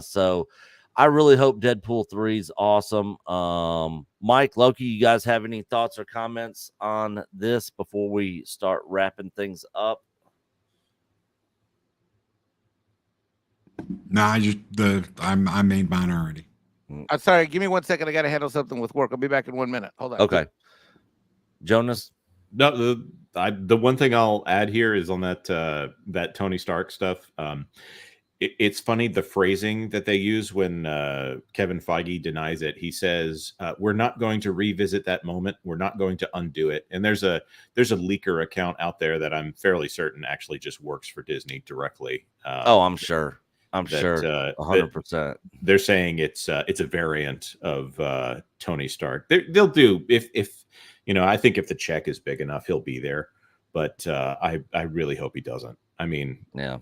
So I really hope Deadpool 3 is awesome. Mike, Loki, you guys have any thoughts or comments on this before we start wrapping things up? No, I made mine already. I'm sorry. Give me 1 second. I got to handle something with work. I'll be back in 1 minute. Hold on. Okay. Jonas? No, the one thing I'll add here is on that Tony Stark stuff. It's funny, the phrasing that they use when Kevin Feige denies it. He says, we're not going to revisit that moment. We're not going to undo it. And there's a leaker account out there that I'm fairly certain actually just works for Disney directly. I'm sure. I'm sure 100%. They're saying it's a variant of Tony Stark. They'll do if I think if the check is big enough, he'll be there. But I really hope he doesn't. I mean, yeah.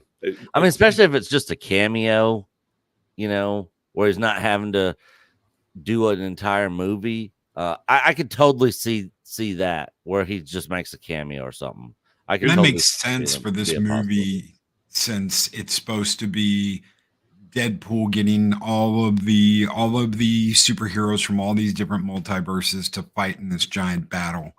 I mean, especially if it's just a cameo, where he's not having to do an entire movie. I could totally see that where he just makes a cameo or something. That makes sense for this movie, since it's supposed to be Deadpool getting all of the superheroes from all these different multiverses to fight in this giant battle.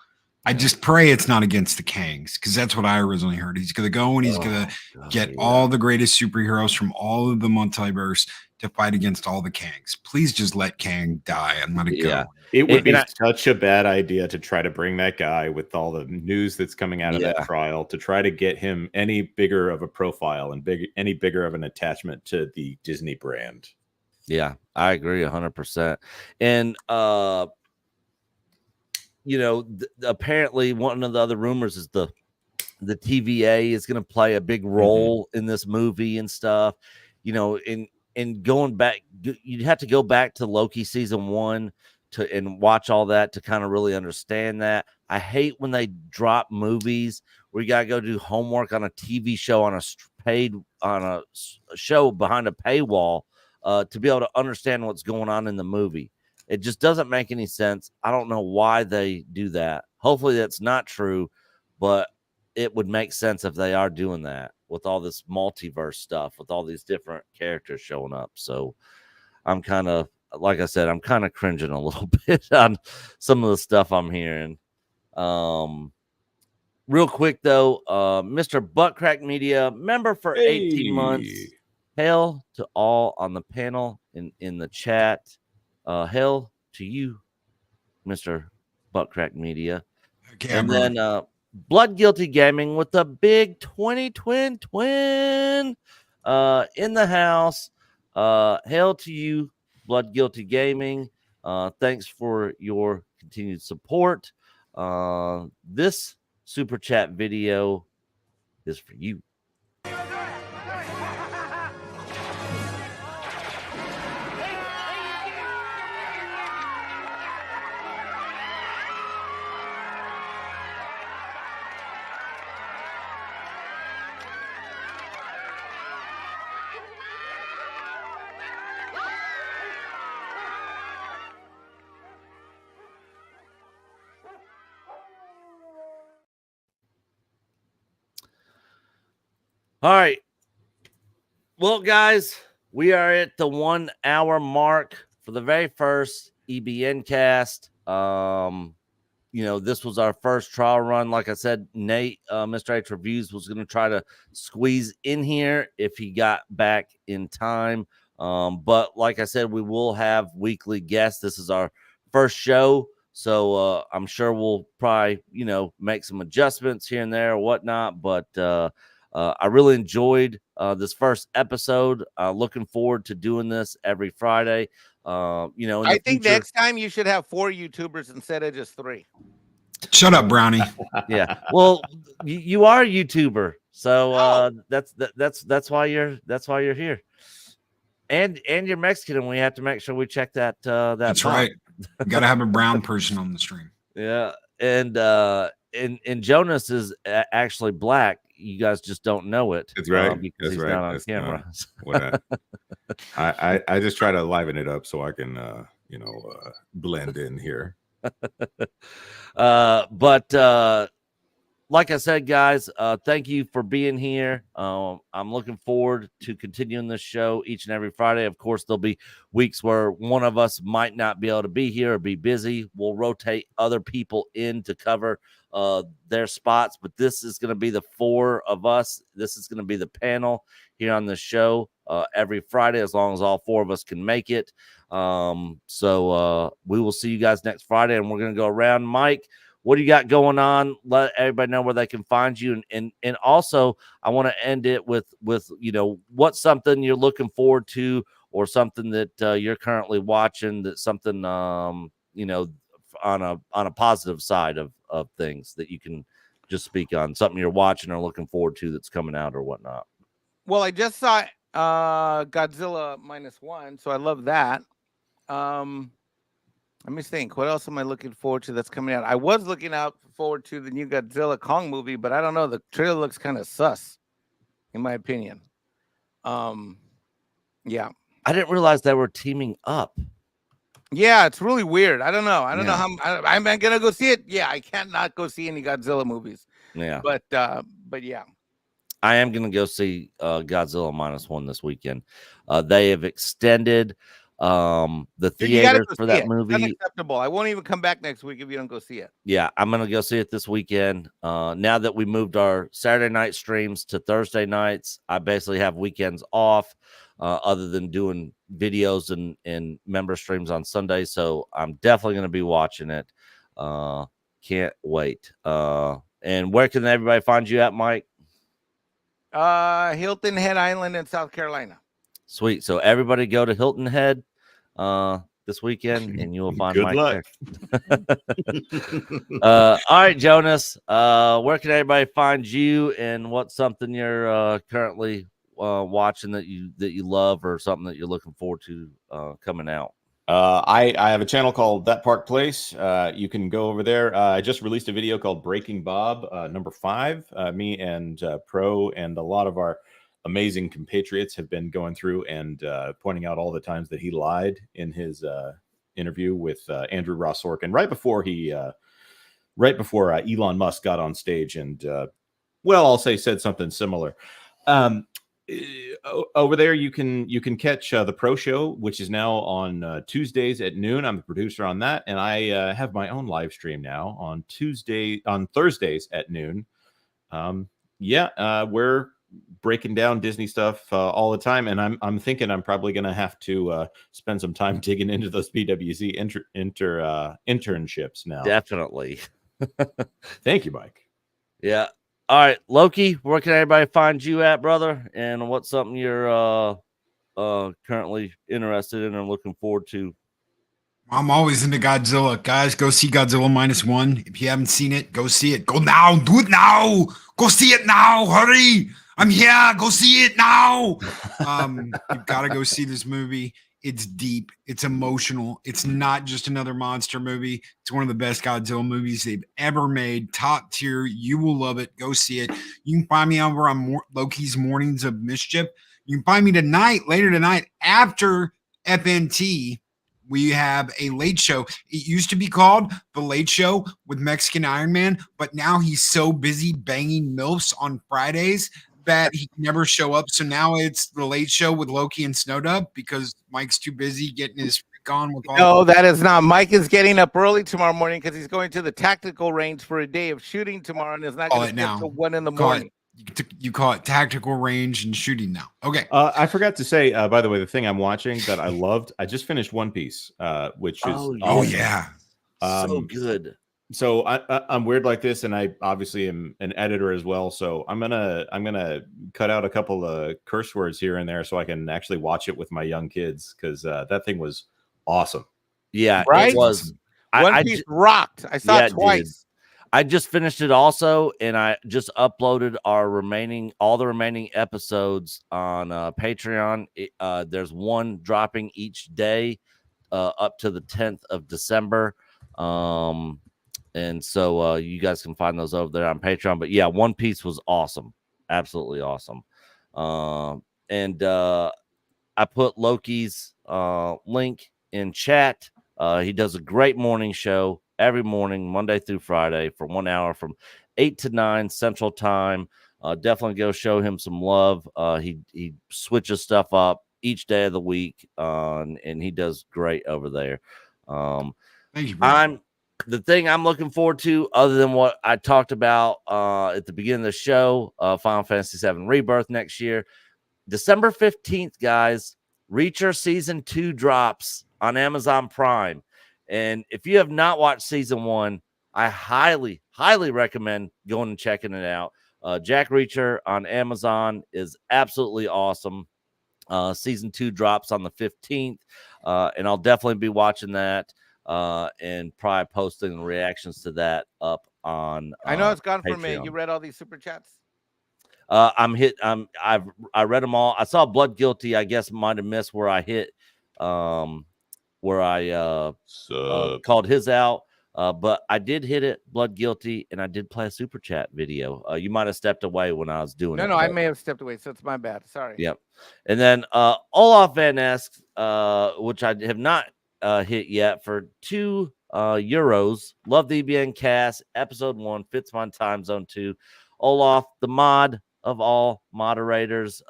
I just pray it's not against the Kangs, because that's what I originally heard. He's going to go and he's going to get all the greatest superheroes from all of the multiverse to fight against all the Kangs. Please just let Kang die and let it go. It would be such a bad idea to try to bring that guy with all the news that's coming out of that trial to try to get him any bigger of a profile and any bigger of an attachment to the Disney brand. Yeah, I agree 100%. And, apparently one of the other rumors is the TVA is going to play a big role in this movie and stuff. In going back, you'd have to go back to Loki season 1 and watch all that to kind of really understand that. I hate when they drop movies where you got to go do homework on a TV show on a show behind a paywall to be able to understand what's going on in the movie. It just doesn't make any sense. I don't know why they do that. Hopefully that's not true, but it would make sense if they are doing that with all this multiverse stuff, with all these different characters showing up. So I'm kind of like I said, I'm kind of cringing a little bit on some of the stuff I'm hearing. Real quick though, Mr. Buttcrack Media, member for 18 months. Hail to all on the panel in the chat. Hail to you, Mr. Buttcrack Media. Okay, And then Blood Guilty Gaming with the big 20 twin in the house. Hail to you, Blood Guilty Gaming. Thanks for your continued support. This super chat video is for you. All right. Well, guys, we are at the 1 hour mark for the very first EBN cast. This was our first trial run. Like I said, Nate, Mr. H Reviews, was going to try to squeeze in here if he got back in time. But like I said, we will have weekly guests. This is our first show. So I'm sure we'll probably, make some adjustments here and there or whatnot. But I really enjoyed this first episode. Looking forward to doing this every Friday. I think next time you should have 4 YouTubers instead of just 3. Shut up, Brownie. Yeah. Well, you are a YouTuber, so that's why you're here. And you're Mexican, and we have to make sure we check that. That's right. Got to have a brown person on the stream. Yeah, and Jonas is actually black. You guys just don't know it. That's right. Because That's he's right. not on That's camera. What I just try to liven it up so I can blend in here. But like I said, guys, thank you for being here. I'm looking forward to continuing this show each and every Friday. Of course, there'll be weeks where one of us might not be able to be here or be busy. We'll rotate other people in to cover their spots, but this is going to be the 4 of us. This is going to be the panel here on the show every Friday, as long as all 4 of us can make it. So we will see you guys next Friday, and we're going to go around. Mike, what do you got going on? Let everybody know where they can find you. And also, I want to end it with what's something you're looking forward to, or something that you're currently watching, that's something, on a positive side of things that you can just speak on, something you're watching or looking forward to that's coming out or whatnot. Well, I just saw Godzilla -1, so I love that. Let me think. What else am I looking forward to that's coming out? I was looking forward to the new Godzilla Kong movie, but I don't know. The trailer looks kind of sus, in my opinion. Yeah. I didn't realize they were teaming up. Yeah, it's really weird. I don't know. I don't know how I'm gonna go see it. Yeah, I can't not go see any Godzilla movies. Yeah. But yeah. I am gonna go see Godzilla -1 this weekend. They have extended the theaters for that movie. It's unacceptable. I won't even come back next week if you don't go see it. Yeah, I'm gonna go see it this weekend. Now that we moved our Saturday night streams to Thursday nights, I basically have weekends off, other than doing videos and member streams on Sunday. So I'm definitely gonna be watching it. Can't wait. And where can everybody find you at, Mike? Hilton Head Island in South Carolina. Sweet. So everybody go to Hilton Head this weekend, and you will find Good Mike luck. there. All right, Jonas. Where can everybody find you, and what's something you're currently watching that you love, or something that you're looking forward to coming out? I have a channel called That Park Place. You can go over there. I just released a video called Breaking Bob number 5. Me and Pro and a lot of our amazing compatriots have been going through and pointing out all the times that he lied in his interview with Andrew Ross Sorkin right before Elon Musk got on stage and I'll say said something similar. over there you can catch the Pro Show, which is now on Tuesdays at noon. I'm the producer on that, and I have my own live stream now on Thursdays at noon. We're breaking down Disney stuff all the time, and I'm thinking I'm probably going to have to spend some time digging into those PWZ internships now. Definitely. Thank you, Mike. Yeah. All right, Loki, where can everybody find you at, brother? And what's something you're currently interested in and looking forward to? I'm always into Godzilla. Guys, go see Godzilla -1. If you haven't seen it, go see it. Go now. Do it now. Go see it now. Hurry. I'm here. Go see it now. You've got to go see this movie. It's deep. It's emotional. It's not just another monster movie. It's one of the best Godzilla movies they've ever made. Top tier. You will love it. Go see it. You can find me over on Loki's Mornings of Mischief. You can find me later tonight, after FNT. We have a late show. It used to be called The Late Show with Mexican Ironman, but now he's so busy banging MILFs on Fridays that he can never show up. So now it's The Late Show with Loki and Snowdub because Mike's too busy getting his freak on with all. No, that is not. Mike is getting up early tomorrow morning because he's going to the tactical range for a day of shooting tomorrow, and is not going to get till 1 in the morning. You call it tactical range and shooting now. Okay. I forgot to say, by the way, the thing I'm watching that I loved, I just finished One Piece, which is so good. So I'm weird like this, and I obviously am an editor as well. So I'm gonna cut out a couple of curse words here and there so I can actually watch it with my young kids, because that thing was awesome. Yeah, right. It was. One Piece rocked. I saw it twice. Dude. I just finished it also, and I just uploaded all the remaining episodes on Patreon. There's one dropping each day up to the 10th of December. And so you guys can find those over there on Patreon. But yeah, One Piece was awesome. Absolutely awesome. And I put Loki's link in chat. He does a great morning show every morning, Monday through Friday, for 1 hour from 8 to 9 Central Time. Definitely go show him some love. He switches stuff up each day of the week, and he does great over there. Thank you, bro. The thing I'm looking forward to, other than what I talked about at the beginning of the show, Final Fantasy VII Rebirth next year, December 15th, guys, Reacher Season 2 drops on Amazon Prime. And if you have not watched Season 1, I highly, highly recommend going and checking it out. Jack Reacher on Amazon is absolutely awesome. Season 2 drops on the 15th, and I'll definitely be watching that. And probably posting reactions to that up on. I know it's gone for Patreon. me. You read all these super chats? I read them all. I saw Blood Guilty. I guess might have missed where I hit, where I called his out. But I did hit it, Blood Guilty, and I did play a super chat video. You might have stepped away when I was doing it. No, I may have stepped away, so it's my bad. Sorry. Yep. And then Olaf Van Esk, which I have not hit yet, for €2. Love the EBN Cast. Episode 1 fits my time zone 2. Olaf, the mod of all moderators.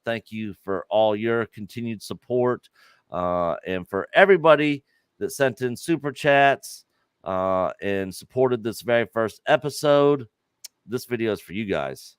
Thank you for all your continued support. And for everybody that sent in super chats and supported this very first episode, this video is for you guys.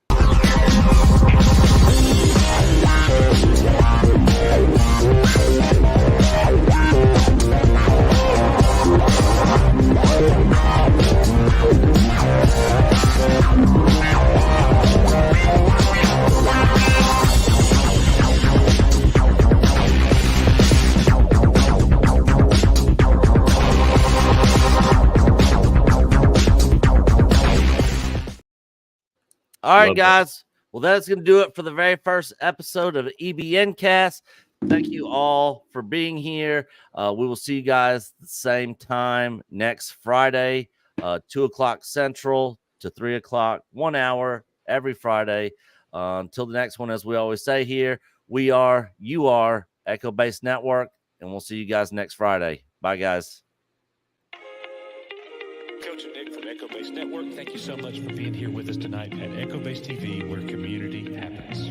All right, guys. Well, that's going to do it for the very first episode of EBN Cast. Thank you all for being here. We will see you guys the same time next Friday, 2 o'clock Central to 3 o'clock, 1 hour every Friday. Until the next one, as we always say here, you are Echo Base Network, and we'll see you guys next Friday. Bye, guys. Coach and Nick from Echo Base Network, thank you so much for being here with us tonight at Echo Base TV, where community happens.